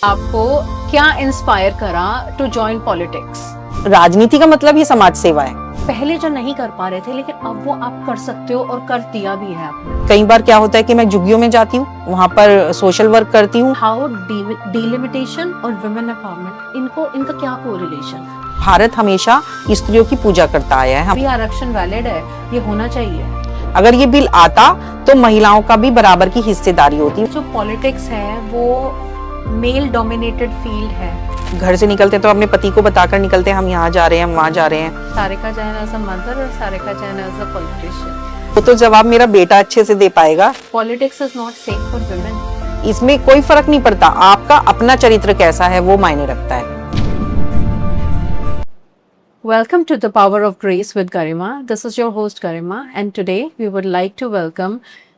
आपको क्या इंस्पायर करा टू जॉइन पॉलिटिक्स? राजनीति का मतलब ही समाज सेवा है। पहले जो नहीं कर पा रहे थे, लेकिन अब वो आप कर सकते हो और कर दिया भी है आपने। कई बार क्या होता है कि मैं झुग्गियों में जाती हूँ, वहाँ पर सोशल वर्क करती हूँ। हाउ डिलिमिटेशन और वुमेन एम्पावरमेंट, इनका क्या कोरिलेशन? भारत हमेशा स्त्रियों की पूजा करता आया है। अभी आरक्षण वैलिड है, ये होना चाहिए। अगर ये बिल आता तो महिलाओं का भी बराबर की हिस्सेदारी होती। जो पॉलिटिक्स है वो मेल डोमिनेटेड फील्ड है। घर से निकलते तो अपने पति को बताकर निकलते हैं हम यहाँ जा रहे हैं, हम वहाँ जा रहे हैं। Sarika Jain as a mother और Sarika Jain as a politician. वो तो जवाब मेरा बेटा अच्छे से दे पाएगा। Politics is not safe for women. इसमें कोई फर्क नहीं पड़ता, आपका अपना चरित्र कैसा है वो मायने रखता है। Welcome to the Power of Grace with Garima. This is your host Garima, and today we would like to welcome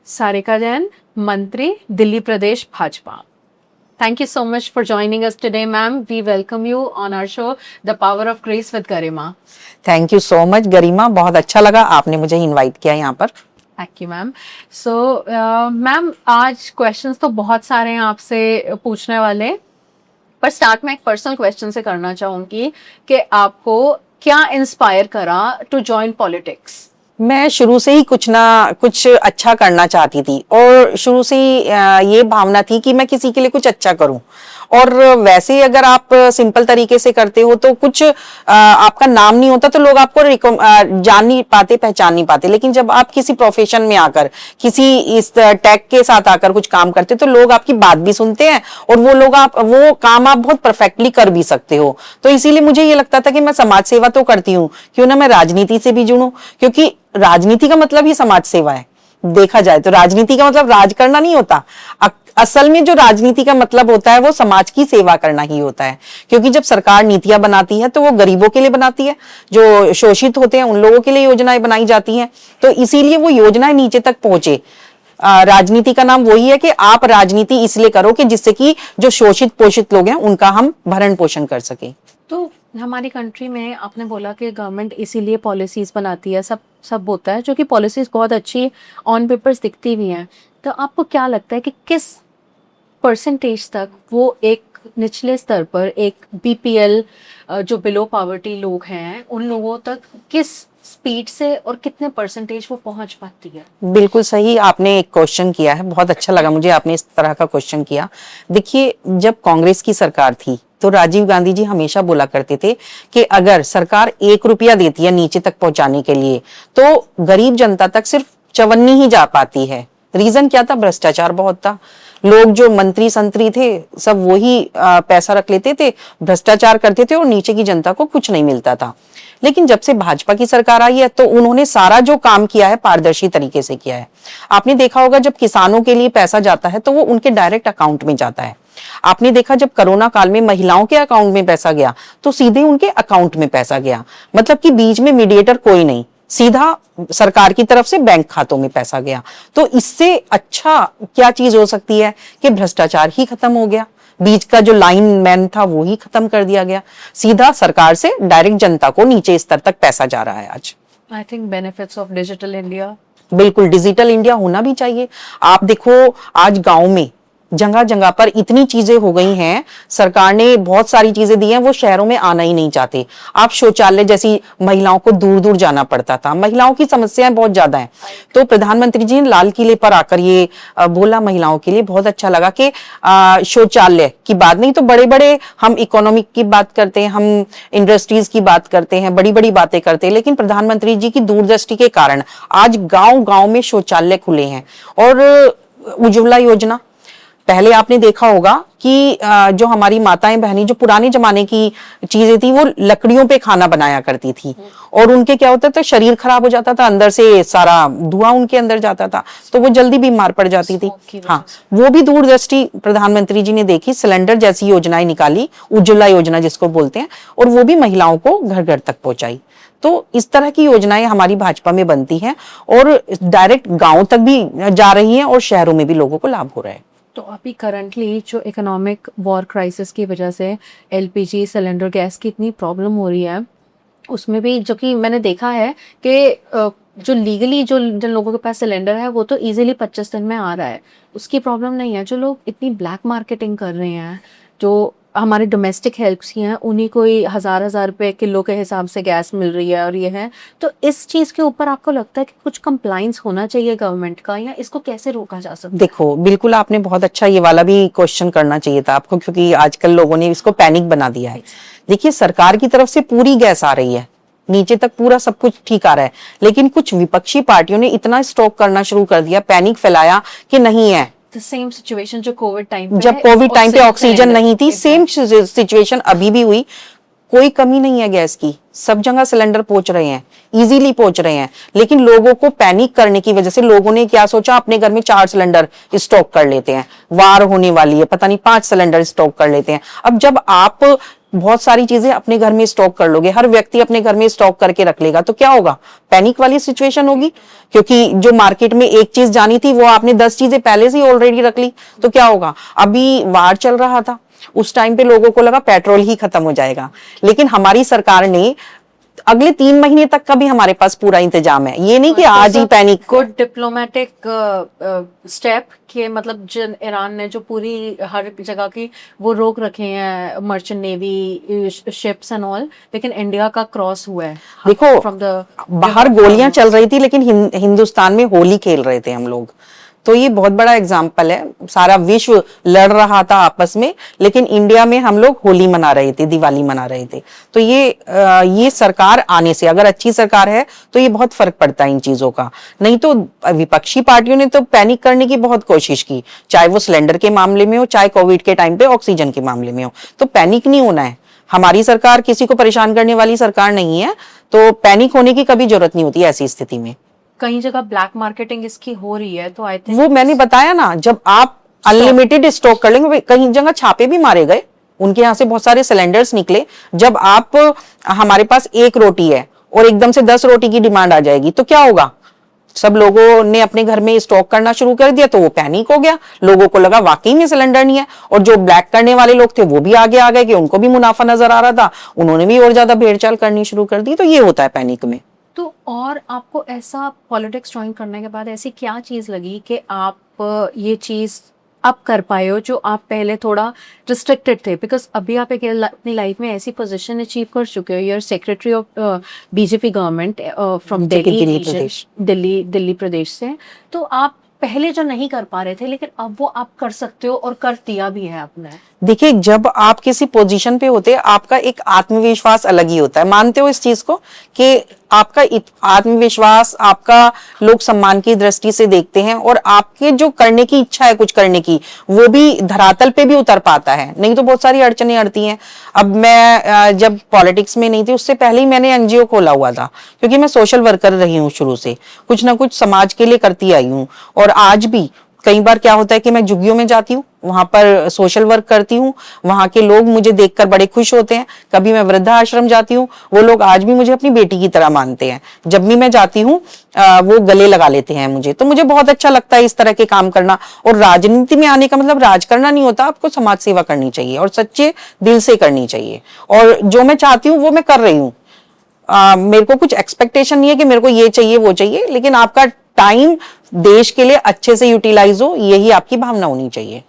Sarika Jain, Mantri, Delhi Pradesh Bhajpa. Thank you so much for joining us today, ma'am. We welcome you on our show, The Power of Grace with Garima. Thank you so much Garima, बहुत अच्छा लगा आपने मुझे invite किया यहाँ पर। Thank you, ma'am. So, ma'am, आज questions तो बहुत सारे हैं आपसे पूछने वाले, पर स्टार्ट मैं एक पर्सनल क्वेश्चन से करना चाहूंगी कि आपको क्या इंस्पायर करा टू जॉइन पॉलिटिक्स? मैं शुरू से ही कुछ ना कुछ अच्छा करना चाहती थी और शुरू से ही ये भावना थी कि मैं किसी के लिए कुछ अच्छा करूं। और वैसे ही अगर आप सिंपल तरीके से करते हो तो कुछ आपका नाम नहीं होता तो लोग आपको जान नहीं पाते, पहचान नहीं पाते। लेकिन जब आप किसी प्रोफेशन में आकर, किसी इस टैग के साथ आकर कुछ काम करते तो लोग आपकी बात भी सुनते हैं और वो काम आप बहुत परफेक्टली कर भी सकते हो। तो इसीलिए मुझे ये लगता था कि मैं समाज सेवा तो करती हूँ, क्यों ना मैं राजनीति से भी जुड़ूं, क्योंकि राजनीति का मतलब ही समाज सेवा है। देखा जाए तो राजनीति का मतलब राज करना नहीं होता। असल में जो राजनीति का मतलब होता है वो समाज की सेवा करना ही होता है। क्योंकि जब सरकार नीतियां बनाती है तो वो गरीबों के लिए बनाती है, जो शोषित होते हैं उन लोगों के लिए योजनाएं बनाई जाती हैं। तो इसीलिए वो योजनाएं नीचे तक पहुंचे। राजनीति का नाम वही है कि आप राजनीति इसलिए करो कि जिससे कि जो शोषित पोषित लोग हैं उनका हम भरण पोषण कर सके। तो हमारी कंट्री में आपने बोला कि गवर्नमेंट इसीलिए पॉलिसीज बनाती है, सब होता है, जो कि पॉलिसीज बहुत अच्छी ऑन पेपर्स दिखती भी हैं। तो आपको क्या लगता है कि किस परसेंटेज तक वो एक निचले स्तर पर एक बीपीएल जो बिलो पॉवर्टी लोग हैं उन लोगों तक किस स्पीड से और कितने परसेंटेज वो पहुंच पाती है? बिल्कुल सही आपने एक क्वेश्चन किया है, बहुत अच्छा लगा मुझे आपने इस तरह का क्वेश्चन किया। देखिए, जब कांग्रेस की सरकार थी तो राजीव गांधी जी हमेशा बोला करते थे कि अगर सरकार 1 रुपया देती है नीचे तक पहुंचाने के लिए तो गरीब जनता तक सिर्फ चवन्नी ही जा पाती है। रीजन क्या था? भ्रष्टाचार बहुत था। लोग जो मंत्री संतरी थे सब वही पैसा रख लेते थे, भ्रष्टाचार करते थे और नीचे की जनता को कुछ नहीं मिलता था। लेकिन जब से भाजपा की सरकार आई है तो उन्होंने सारा जो काम किया है पारदर्शी तरीके से किया है। आपने देखा होगा जब किसानों के लिए पैसा जाता है तो वो उनके डायरेक्ट अकाउंट में जाता है। आपने देखा जब कोरोना काल में महिलाओं के अकाउंट में पैसा गया तो सीधे उनके अकाउंट में पैसा गया। मतलब कि बीच में मीडिएटर कोई नहीं, सीधा सरकार की तरफ से बैंक खातों में पैसा गया। तो इससे अच्छा क्या चीज हो सकती है कि भ्रष्टाचार ही खत्म हो गया, बीच का जो लाइन मैन था वो ही खत्म कर दिया गया, सीधा सरकार से डायरेक्ट जनता को नीचे स्तर तक पैसा जा रहा है आज। I think benefits of digital India. बिल्कुल, डिजिटल इंडिया होना भी चाहिए। आप देखो आज गांव में जगह जगह पर इतनी चीजें हो गई हैं, सरकार ने बहुत सारी चीजें दी हैं, वो शहरों में आना ही नहीं चाहते। आप शौचालय जैसी महिलाओं को दूर दूर जाना पड़ता था, महिलाओं की समस्याएं बहुत ज्यादा हैं। तो प्रधानमंत्री जी ने लाल किले पर आकर ये बोला महिलाओं के लिए, बहुत अच्छा लगा कि शौचालय की बात नहीं तो बड़े बड़े हम इकोनॉमिक की बात करते हैं, हम इंडस्ट्रीज की बात करते हैं, बड़ी बड़ी बातें करते हैं, लेकिन प्रधानमंत्री जी की दूरदृष्टि के कारण आज गांव गांव में शौचालय खुले हैं। और उज्ज्वला योजना, पहले आपने देखा होगा कि जो हमारी माताएं बहनी जो पुराने जमाने की चीजें थी वो लकड़ियों पे खाना बनाया करती थी और उनके क्या होता था, शरीर खराब हो जाता था, अंदर से सारा धुआं उनके अंदर जाता था तो वो जल्दी बीमार पड़ जाती थी। हाँ, वो भी दूरदृष्टि प्रधानमंत्री जी ने देखी, सिलेंडर जैसी योजनाएं निकाली, उज्ज्वला योजना जिसको बोलते हैं, और वो भी महिलाओं को घर घर तक पहुंचाई। तो इस तरह की योजनाएं हमारी भाजपा में बनती हैं और डायरेक्ट गांव तक भी जा रही हैं और शहरों में भी लोगों को लाभ हो रहा है। तो अभी करंटली जो इकोनॉमिक वॉर क्राइसिस की वजह से एलपीजी सिलेंडर गैस की इतनी प्रॉब्लम हो रही है, उसमें भी जो कि मैंने देखा है कि जो लीगली जिन लोगों के पास सिलेंडर है वो तो इजीली 25 दिन में आ रहा है, उसकी प्रॉब्लम नहीं है। जो लोग इतनी ब्लैक मार्केटिंग कर रहे हैं जो हमारे डोमेस्टिक हेल्प्स ही हैं उन्हीं को ही हज़ार रुपए किलो के हिसाब से गैस मिल रही है और ये है। तो इस चीज़ के ऊपर आपको लगता है कि कुछ कंप्लाइंस होना चाहिए गवर्नमेंट का, या इसको कैसे रोका जा सकता है? देखो, बिल्कुल आपने बहुत अच्छा ये वाला भी क्वेश्चन करना चाहिए था आपको, क्योंकि आजकल लोगों ने इसको पैनिक बना दिया है। देखिए, सरकार की तरफ से पूरी गैस आ रही है, नीचे तक पूरा सब कुछ ठीक आ रहा है, लेकिन कुछ विपक्षी पार्टियों ने इतना स्टॉक करना शुरू कर दिया, पैनिक फैलाया कि नहीं है। सेम सिचुएशन जो कोविड टाइम पे जब कोविड टाइम पे ऑक्सीजन नहीं थी, सेम Exactly. सिचुएशन अभी भी हुई। कोई कमी नहीं है गैस की, सब जगह सिलेंडर पहुंच रहे हैं, इजीली पहुंच रहे हैं, लेकिन लोगों को पैनिक करने की वजह से लोगों ने क्या सोचा, अपने घर में 4 सिलेंडर स्टॉक कर लेते हैं, वार होने वाली है, पता नहीं 5 सिलेंडर स्टॉक कर लेते हैं। अब जब आप बहुत सारी चीजें अपने घर में स्टॉक कर लोगे, हर व्यक्ति अपने घर में स्टॉक करके रख लेगा, तो क्या होगा, पैनिक वाली सिचुएशन होगी। क्योंकि जो मार्केट में एक चीज जानी थी वो आपने 10 चीजें पहले से ऑलरेडी रख ली, तो क्या होगा। अभी वार चल रहा था, उस टाइम पे लोगों को लगा पेट्रोल ही खत्म हो जाएगा, लेकिन हमारी सरकार ने अगले 3 महीने तक का भी हमारे पास पूरा इंतजाम है, ये नहीं कि आज ही पैनिक। गुड डिप्लोमेटिक स्टेप के मतलब जिन ईरान ने जो पूरी हर जगह की वो रोक रखे हैं merchant navy ships and all, लेकिन इंडिया का क्रॉस हुआ है। देखो, फ्रॉम द बाहर गोलियां चल रही थी, लेकिन हिंदुस्तान में होली खेल रहे थे हम लोग, तो ये बहुत बड़ा एग्जाम्पल है। सारा विश्व लड़ रहा था आपस में, लेकिन इंडिया में हम लोग होली मना रहे थे, दिवाली मना रहे थे। तो ये सरकार आने से, अगर अच्छी सरकार है तो ये बहुत फर्क पड़ता है इन चीजों का। नहीं तो विपक्षी पार्टियों ने तो पैनिक करने की बहुत कोशिश की, चाहे वो सिलेंडर के मामले में हो, चाहे कोविड के टाइम पे ऑक्सीजन के मामले में हो। तो पैनिक नहीं होना है, हमारी सरकार किसी को परेशान करने वाली सरकार नहीं है, तो पैनिक होने की कभी जरूरत नहीं होती ऐसी स्थिति में। कई जगह ब्लैक मार्केटिंग इसकी हो रही है, तो आई थिंक वो मैंने बताया ना, जब आप अनलिमिटेड स्टॉक कर लेंगे, कहीं जगह छापे भी मारे गए, उनके यहाँ से बहुत सारे सिलेंडर्स निकले। जब आप हमारे पास एक रोटी है और एकदम से 10 रोटी की डिमांड आ जाएगी, तो क्या होगा, सब लोगों ने अपने घर में स्टॉक करना शुरू कर दिया, तो वो पैनिक हो गया, लोगों को लगा वाकई में सिलेंडर नहीं है। और जो ब्लैक करने वाले लोग थे वो भी आगे आ गए कि उनको भी मुनाफा नजर आ रहा था, उन्होंने भी और ज्यादा भेड़चाल करनी शुरू कर दी। तो ये होता है पैनिक में। तो और आपको ऐसा पॉलिटिक्स ज्वाइन करने के बाद ऐसी क्या चीज़ लगी कि आप ये चीज़ अब कर पाए हो जो आप पहले थोड़ा रिस्ट्रिक्टेड थे? बिकॉज अभी आप एक अपनी लाइफ में ऐसी पोजीशन अचीव कर चुके हो, your secretary of BJP government from Delhi Pradesh से। तो आप पहले जो नहीं कर पा रहे थे, लेकिन अब वो आप कर सकते हो और कर दिया भी है आपने। देखिए, जब आप किसी पोजीशन पे होते हैं, आपका एक आत्मविश्वास अलग ही होता है। मानते हो इस चीज को कि आपका आत्मविश्वास, आपका लोग सम्मान की दृष्टि से देखते हैं, और आपके जो करने की इच्छा है कुछ करने की, वो भी धरातल पे भी उतर पाता है। नहीं तो बहुत सारी अड़चनें अड़ती हैं। अब मैं जब पॉलिटिक्स में नहीं थी, उससे पहले ही मैंने एनजीओ खोला हुआ था, क्योंकि मैं सोशल वर्कर रही हूँ शुरू से, कुछ ना कुछ समाज के लिए करती आई हूँ। और आज भी कई बार क्या होता है कि मैं झुग्गियों में जाती हूँ, वहां पर सोशल वर्क करती हूँ, वहां के लोग मुझे देखकर बड़े खुश होते हैं। कभी मैं वृद्धाश्रम जाती हूँ, वो लोग आज भी मुझे अपनी बेटी की तरह मानते हैं। जब भी मैं जाती हूँ वो गले लगा लेते हैं मुझे, तो मुझे बहुत अच्छा लगता है इस तरह के काम करना। और राजनीति में आने का मतलब राज करना नहीं होता, आपको समाज सेवा करनी चाहिए और सच्चे दिल से करनी चाहिए। और जो मैं चाहती हूँ वो मैं कर रही हूँ। मेरे को कुछ एक्सपेक्टेशन नहीं है कि मेरे को ये चाहिए वो चाहिए, लेकिन आपका टाइम देश के लिए अच्छे से यूटिलाइज हो, यही आपकी भावना होनी चाहिए।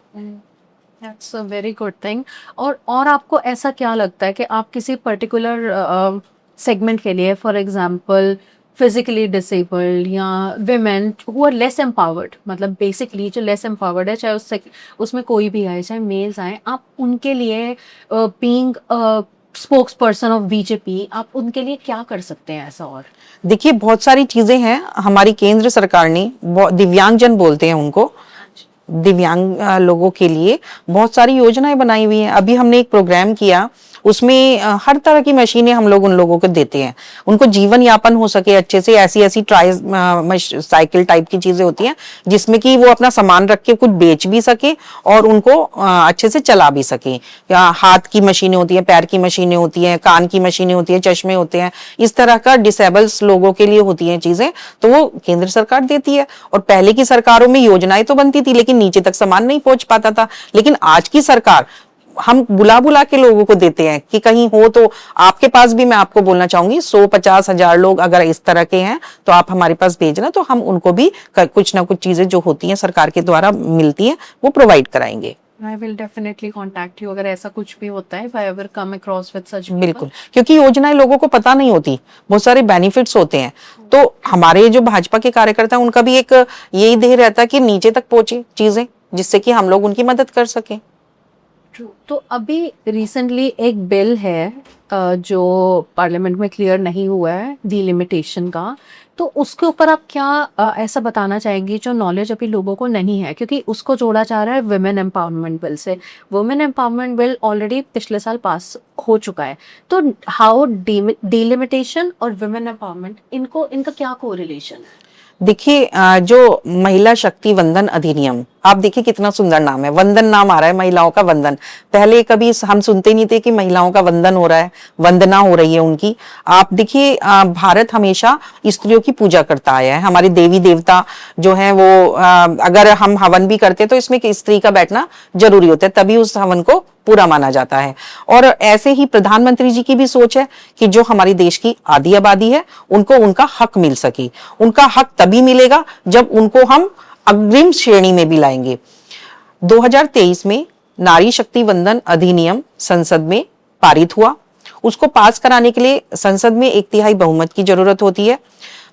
That's a very good thing। और आपको ऐसा क्या लगता है कि आप किसी पर्टिकुलर सेगमेंट के लिए, फॉर एग्जांपल फिजिकली डिसेबल्ड या women who are less empowered, मतलब बेसिकली जो लेस एम्पावर्ड है, चाहे उसमें कोई भी आए, चाहे मेल्स आए, आप उनके लिए being spokes person of BJP, आप उनके लिए क्या कर सकते हैं ऐसा? और देखिए, बहुत सारी चीजें हैं हमारी केंद्र सरकार ने, दिव्यांगजन बोलते हैं उनको, दिव्यांग लोगों के लिए बहुत सारी योजनाएं बनाई हुई हैं। अभी हमने एक प्रोग्राम किया, उसमें हर तरह की मशीनें हम लोग उन लोगों को देते हैं, उनको जीवन यापन हो सके अच्छे से। ऐसी ट्राई साइकिल टाइप की चीजें होती हैं जिसमें कि वो अपना सामान रख के कुछ बेच भी सके और उनको अच्छे से चला भी सके। हाथ की मशीनें होती हैं, पैर की मशीनें होती हैं, कान की मशीनें होती हैं, चश्मे होते हैं, इस तरह का डिसेबल्स लोगों के लिए होती हैं चीजें, तो वो केंद्र सरकार देती है। और पहले की सरकारों में योजनाएं तो बनती थी, लेकिन नीचे तक सामान नहीं पहुंच पाता था। लेकिन आज की सरकार, हम बुला बुला के लोगों को देते हैं कि कहीं हो तो आपके पास भी, मैं आपको बोलना चाहूंगी, 150,000 लोग अगर इस तरह के हैं तो आप हमारे पास भेजना, तो हम उनको भी कुछ ना कुछ चीजें जो होती हैं सरकार के द्वारा मिलती हैं वो प्रोवाइड कराएंगे। I will definitely contact you अगर ऐसा कुछ भी होता है, if I ever come across with such people. बिल्कुल, क्योंकि योजनाएं लोगों को पता नहीं होती, बहुत सारे बेनिफिट्स होते हैं। तो हमारे जो भाजपा के कार्यकर्ता हैं उनका भी एक यही ध्येय रहता है कि नीचे तक पहुंचे चीजें, जिससे कि हम लोग उनकी मदद कर सकें। तो अभी रिसेंटली एक बिल है जो पार्लियामेंट में क्लियर नहीं हुआ है, डिलिमिटेशन का। तो उसके ऊपर आप क्या ऐसा बताना चाहेंगी जो नॉलेज अभी लोगों को नहीं है, क्योंकि उसको जोड़ा जा रहा है वुमेन एम्पावरमेंट बिल से। वुमेन एम्पावरमेंट बिल ऑलरेडी पिछले साल पास हो चुका है। तो हाउ डिलिमिटेशन और वुमेन एम्पावरमेंट, इनका क्या कोरिलेशन है? देखिए जो महिला शक्ति वंदन अधिनियम, आप देखिए कितना सुंदर नाम है, वंदन नाम आ रहा है, महिलाओं का वंदन। पहले कभी हम सुनते नहीं थे कि महिलाओं का वंदन हो रहा है, वंदना हो रही है उनकी। आप देखिए भारत हमेशा स्त्रियों की पूजा करता आया है। हमारे देवी देवता जो हैं वो अगर हम हवन भी करते तो इसमें स्त्री का बैठना जरूरी होता है, तभी उस हवन को पूरा माना जाता है। और ऐसे ही प्रधानमंत्री जी की भी सोच है कि जो हमारी देश की आधी आबादी है उनको उनका हक मिल सके। उनका हक तभी मिलेगा जब उनको हम अग्रिम श्रेणी में भी लाएंगे। 2023 में नारी शक्ति वंदन अधिनियम संसद में पारित हुआ। उसको पास कराने के लिए संसद में 1/3 बहुमत की जरूरत होती है।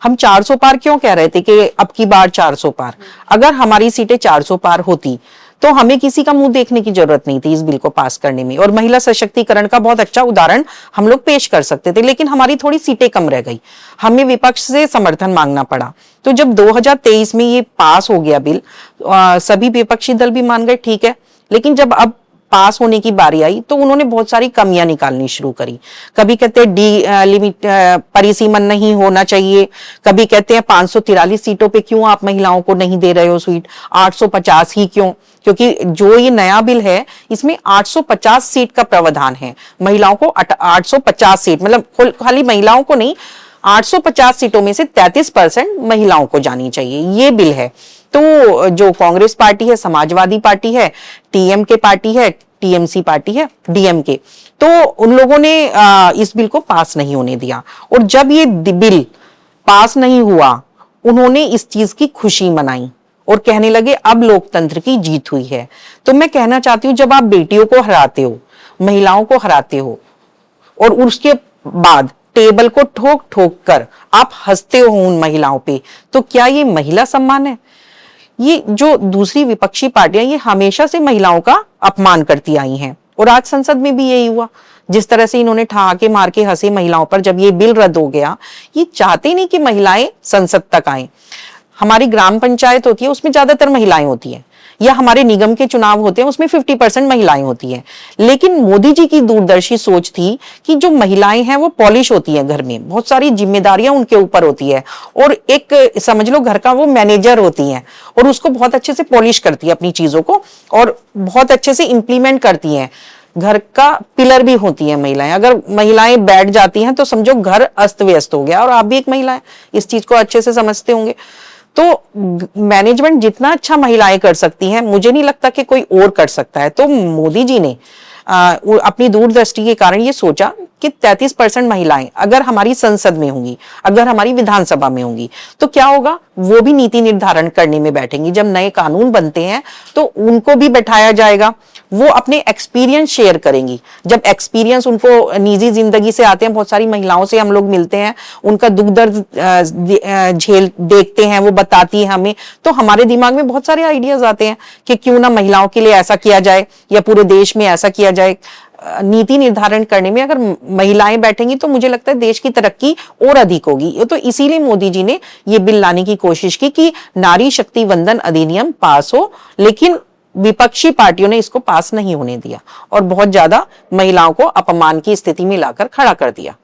हम 400 पार क्यों कह रहे थे कि अब की बार 400 पार, अगर हमारी सीटें 400 पार होती तो हमें किसी का मुंह देखने की जरूरत नहीं थी इस बिल को पास करने में, और महिला सशक्तिकरण का बहुत अच्छा उदाहरण हम लोग पेश कर सकते थे। लेकिन हमारी थोड़ी सीटें कम रह गई, हमें विपक्ष से समर्थन मांगना पड़ा। तो जब 2023 में ये पास हो गया बिल, सभी विपक्षी दल भी मान गए ठीक है, लेकिन जब अब पास होने की बारी आई तो उन्होंने बहुत सारी कमियां निकालनी शुरू करी। कभी कहते हैं लिमिट परिसीमन नहीं होना चाहिए, कभी कहते हैं 543 सीटों पे क्यों आप महिलाओं को नहीं दे रहे हो सीट, 850 ही क्यों, क्योंकि जो ये नया बिल है इसमें 850 सीट का प्रावधान है। महिलाओं को 850 सीट, मतलब खाली महिलाओं को नहीं, 850 सीटों में से 33% महिलाओं को जानी चाहिए, ये बिल है। तो जो कांग्रेस पार्टी है, समाजवादी पार्टी है, टीएमके पार्टी है, टीएमसी पार्टी है, डीएमके, तो उन लोगों ने इस बिल को पास नहीं होने दिया। और जब ये बिल पास नहीं हुआ, उन्होंने इस चीज की खुशी मनाई और कहने लगे अब लोकतंत्र की जीत हुई है। तो मैं कहना चाहती हूँ, जब आप बेटियों को हराते हो, महिलाओं को हराते हो, और उसके बाद टेबल को ठोक ठोक कर आप हंसते हो उन महिलाओं पे, तो क्या ये महिला सम्मान है? ये जो दूसरी विपक्षी पार्टियां, ये हमेशा से महिलाओं का अपमान करती आई हैं, और आज संसद में भी यही हुआ। जिस तरह से इन्होंने ठहाके मार के हंसे महिलाओं पर जब ये बिल रद्द हो गया। ये चाहते नहीं कि महिलाएं संसद तक आए। हमारी ग्राम पंचायत होती है उसमें ज्यादातर महिलाएं होती हैं, या हमारे निगम के चुनाव होते हैं उसमें 50% महिलाएं होती हैं। लेकिन मोदी जी की दूरदर्शी सोच थी कि जो महिलाएं हैं वो पॉलिश होती हैं, घर में बहुत सारी जिम्मेदारियां उनके ऊपर होती है, और एक समझ लो घर का वो मैनेजर होती हैं, और उसको बहुत अच्छे से पॉलिश करती है अपनी चीजों को, और बहुत अच्छे से इंप्लीमेंट करती हैं। घर का पिलर भी होती हैं महिलाएं। अगर महिलाएं बैठ जाती हैं तो समझो घर अस्त व्यस्त हो गया, और आप भी एक महिला है, इस चीज को अच्छे से समझते होंगे। तो मैनेजमेंट जितना अच्छा महिलाएं कर सकती हैं, मुझे नहीं लगता कि कोई और कर सकता है। तो मोदी जी ने अपनी दूरदृष्टि के कारण ये सोचा कि 33% महिलाएं अगर हमारी संसद में होंगी, अगर हमारी विधानसभा में होंगी, तो क्या होगा, वो भी नीति निर्धारण करने में बैठेंगी। जब नए कानून बनते हैं तो उनको भी बैठाया जाएगा, वो अपने एक्सपीरियंस शेयर करेंगी। जब एक्सपीरियंस उनको निजी जिंदगी से आते हैं, बहुत सारी महिलाओं से हम लोग मिलते हैं, उनका दुख दर्द झेल देखते हैं, वो बताती है हमें, तो हमारे दिमाग में बहुत सारे आइडियाज आते हैं कि क्यों ना महिलाओं के लिए ऐसा किया जाए, या पूरे देश में ऐसा किया जाए। नीति निर्धारण करने में अगर महिलाएं बैठेंगी तो मुझे लगता है देश की तरक्की और अधिक होगी। तो इसीलिए मोदी जी ने ये बिल लाने की कोशिश की कि नारी शक्ति वंदन अधिनियम पास हो, लेकिन विपक्षी पार्टियों ने इसको पास नहीं होने दिया और बहुत ज्यादा महिलाओं को अपमान की स्थिति में लाकर खड़ा कर दिया।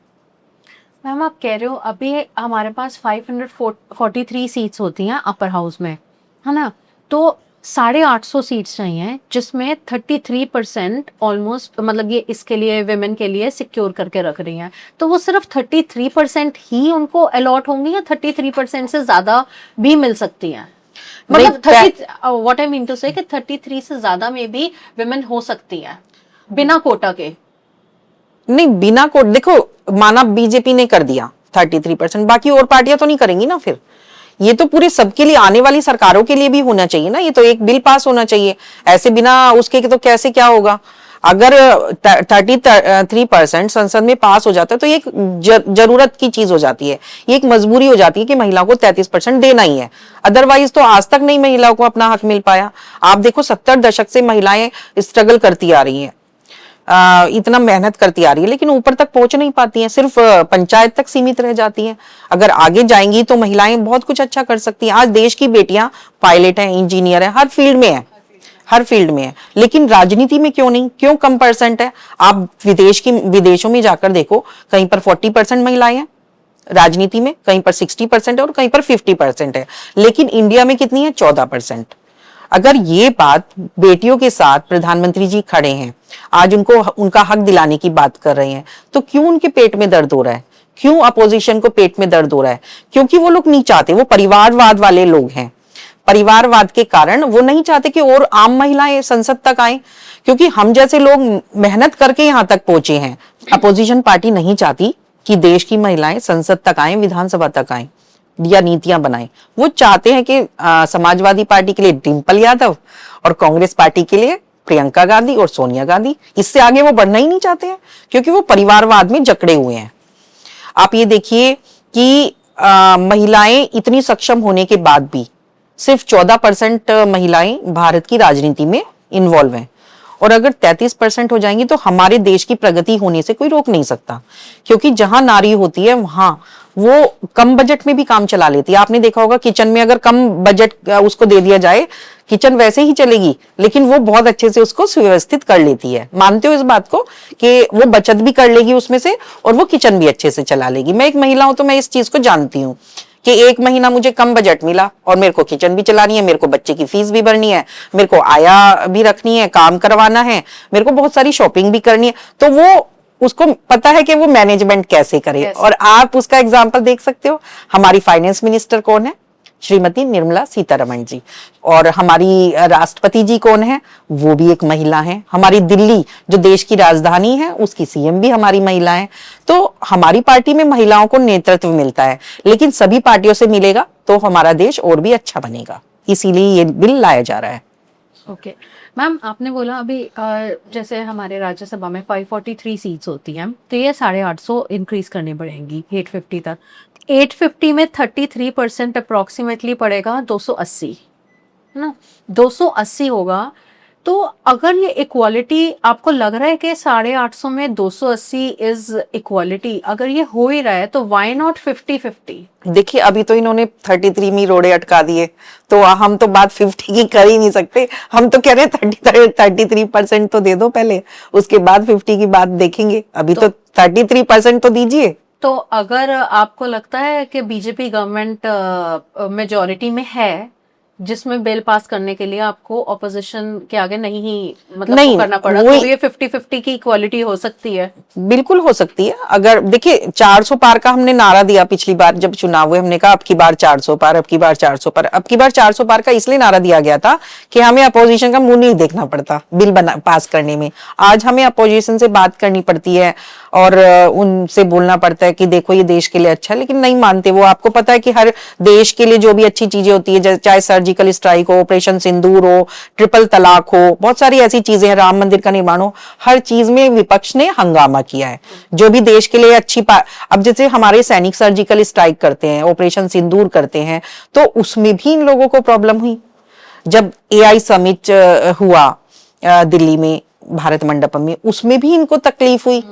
मैम आप कह रहे हो अभी हमारे पास 543 सीट्स होती हैं अपर हाउस में, है ना? तो 850 सीट्स चाहिए, जिसमें 33% ऑलमोस्ट, मतलब ये इसके लिए विमेन के लिए सिक्योर करके रख रही हैं। तो वो सिर्फ 33% ही उनको अलॉट होंगी, या 33% से ज्यादा भी मिल सकती हैं? मतलब 30, व्हाट आई मीन टू से कि 33 से ज्यादा में भी विमेन हो सकती है बिना कोटा के? नहीं, बिना कोट, देखो माना बीजेपी ने कर दिया 33%, बाकी और पार्टियां तो नहीं करेंगी ना फिर। ये तो पूरे सबके लिए, आने वाली सरकारों के लिए भी होना चाहिए ना, ये तो एक बिल पास होना चाहिए। ऐसे बिना उसके तो कैसे क्या होगा। अगर 33% संसद में पास हो जाता है तो ये एक जरूरत की चीज हो जाती है, ये एक मजबूरी हो जाती है कि महिलाओं को 33% देना ही है। अदरवाइज तो आज तक नहीं महिलाओं को अपना हक मिल पाया। आप देखो 70 दशक से महिलाएं स्ट्रगल करती आ रही हैं, इतना मेहनत करती आ रही है, लेकिन ऊपर तक पहुंच नहीं पाती हैं, सिर्फ पंचायत तक सीमित रह जाती हैं। अगर आगे जाएंगी तो महिलाएं बहुत कुछ अच्छा कर सकती हैं। आज देश की बेटियां पायलट हैं, इंजीनियर हैं, हर फील्ड में है, हर फील्ड में है। लेकिन राजनीति में क्यों नहीं, क्यों कम परसेंट है। आप विदेशों में जाकर देखो, कहीं पर 40% महिलाएं हैं राजनीति में, कहीं पर 60% है और कहीं पर 50% है, लेकिन इंडिया में कितनी है, 14%। अगर ये बात बेटियों के साथ प्रधानमंत्री जी खड़े हैं, आज उनको उनका हक दिलाने की बात कर रहे हैं, तो क्यों उनके पेट में दर्द हो रहा है, क्यों अपोजिशन को पेट में दर्द हो रहा है। क्योंकि वो लोग नहीं चाहते, वो परिवारवाद वाले लोग हैं। परिवारवाद के कारण वो नहीं चाहते कि और आम महिलाएं संसद तक आए, क्योंकि हम जैसे लोग मेहनत करके यहां तक पहुंचे हैं। अपोजिशन पार्टी नहीं चाहती कि देश की महिलाएं संसद तक आए, विधानसभा तक आए या नीतियां बनाए। वो चाहते हैं कि समाजवादी पार्टी के लिए डिंपल यादव और कांग्रेस पार्टी के लिए प्रियंका गांधी और सोनिया गांधी, इससे आगे वो बढ़ना ही नहीं चाहते हैं, क्योंकि वो परिवारवाद में जकड़े हुए हैं। आप ये देखिए कि महिलाएं इतनी सक्षम होने के बाद भी सिर्फ 14% महिलाएं भारत की राजनीति में इन्वॉल्व हैं, और अगर 33% हो जाएंगी तो हमारे देश की प्रगति होने से कोई रोक नहीं सकता। क्योंकि जहां नारी होती है वहां वो कम बजट में भी काम चला लेती है। आपने देखा होगा किचन में अगर कम बजट उसको दे दिया जाए, किचन वैसे ही चलेगी, लेकिन वो बहुत अच्छे से उसको सुव्यवस्थित कर लेती है। मानते हो इस बात को कि वो बचत भी कर लेगी उसमें से और वो किचन भी अच्छे से चला लेगी। मैं एक महिला हूं तो मैं इस चीज को जानती हूँ कि एक महीना मुझे कम बजट मिला और मेरे को किचन भी चलानी है, मेरे को बच्चे की फीस भी भरनी है, मेरे को आया भी रखनी है, काम करवाना है, मेरे को बहुत सारी शॉपिंग भी करनी है, तो वो उसको पता है कि वो मैनेजमेंट कैसे करे। और आप उसका एग्जाम्पल देख सकते हो। हमारी फाइनेंस मिनिस्टर कौन है, श्रीमती निर्मला सीतारमण जी। और हमारी राष्ट्रपति जी कौन है, वो भी एक महिला है। हमारी दिल्ली जो देश की राजधानी है उसकी सीएम भी हमारी महिला है। तो हमारी पार्टी में महिलाओं को नेतृत्व मिलता है, लेकिन सभी पार्टियों से मिलेगा तो हमारा देश और भी अच्छा बनेगा, इसीलिए ये बिल लाया जा रहा है। ओके मैम, आपने बोला अभी जैसे हमारे राज्यसभा में 543 सीट्स होती हैं, तो ये 850 इंक्रीज करनी पड़ेंगी 850 तक। 850 में 33% अप्रोक्सीमेटली पड़ेगा 280, है ना, 280 होगा। तो अगर ये इक्वालिटी आपको लग रहा है कि 850 में 280 इज इक्वालिटी, अगर ये हो ही रहा है तो व्हाई नॉट 50-50? देखिए अभी तो इन्होंने 33 में रोड़े अटका दिए, तो हम तो बात 50 की कर ही नहीं सकते। हम तो कह रहे हैं 33% तो दे दो पहले, उसके बाद 50 की बात देखेंगे। अभी तो 33% तो दीजिए। तो अगर आपको लगता है कि बीजेपी गवर्नमेंट मेजॉरिटी में है, जिसमें बिल पास करने के लिए आपको ऑपोजिशन के आगे नहीं मतलब नहीं, करना पड़ा, तो ये 50-50 की इक्वालिटी हो सकती है? बिल्कुल हो सकती है। अगर देखिए 400 पार का हमने नारा दिया पिछली बार जब चुनाव हुए, हमने कहा अब की बार 400 पार, अब की बार 400 पार। अब की बार 400 पार का इसलिए नारा दिया गया था कि हमें अपोजिशन का मुंह नहीं देखना पड़ता बिल पास करने में। आज हमें अपोजिशन से बात करनी पड़ती है और उनसे बोलना पड़ता है कि देखो ये देश के लिए अच्छा है, लेकिन नहीं मानते वो। आपको पता है कि हर देश के लिए जो भी अच्छी चीजें होती है, चाहे सर्जिकल स्ट्राइक हो, ऑपरेशन सिंदूर हो, ट्रिपल तलाक हो, बहुत सारी ऐसी चीजें हैं, राम मंदिर का निर्माण हो, हर चीज में विपक्ष ने हंगामा किया है। जो भी देश के लिए अच्छी अब जैसे हमारे सैनिक सर्जिकल स्ट्राइक करते हैं, ऑपरेशन सिंदूर करते हैं, तो उसमें भी इन लोगों को प्रॉब्लम हुई। जब AI समिट हुआ दिल्ली में भारत मंडपम में, उसमें भी इनको तकलीफ हुई।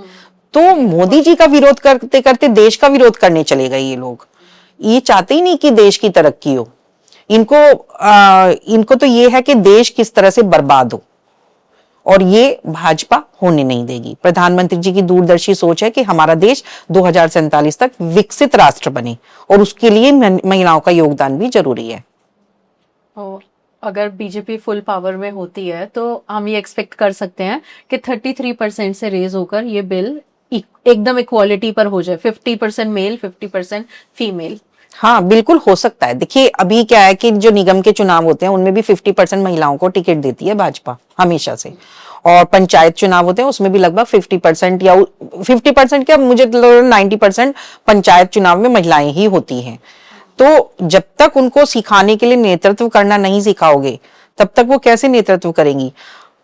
तो मोदी जी का विरोध करते करते देश का विरोध करने चले गए ये लोग। ये चाहते ही नहीं कि देश की तरक्की हो। इनको तो ये है कि देश किस तरह से बर्बाद हो, और ये भाजपा होने नहीं देगी। प्रधानमंत्री जी की दूरदर्शी सोच है कि हमारा देश 2047 तक विकसित राष्ट्र बने, और उसके लिए महिलाओं का योगदान भी जरूरी है। अगर बीजेपी फुल पावर में होती है तो हम ये एक्सपेक्ट कर सकते हैं कि 33% से रेज होकर ये बिल एकदम इक्वालिटी पर हो जाए, 50% मेल 50% फीमेल। हाँ बिल्कुल हो सकता है। देखिए अभी क्या है कि जो निगम के चुनाव होते हैं उनमें भी 50% महिलाओं को टिकट देती है भाजपा हमेशा से, और पंचायत चुनाव होते हैं उसमें भी लगभग 50% या 50% क्या, मुझे 90% पंचायत चुनाव में महिलाएं ही होती हैं। तो जब तक उनको सिखाने के लिए नेतृत्व करना नहीं सिखाओगे तब तक वो कैसे नेतृत्व करेंगी।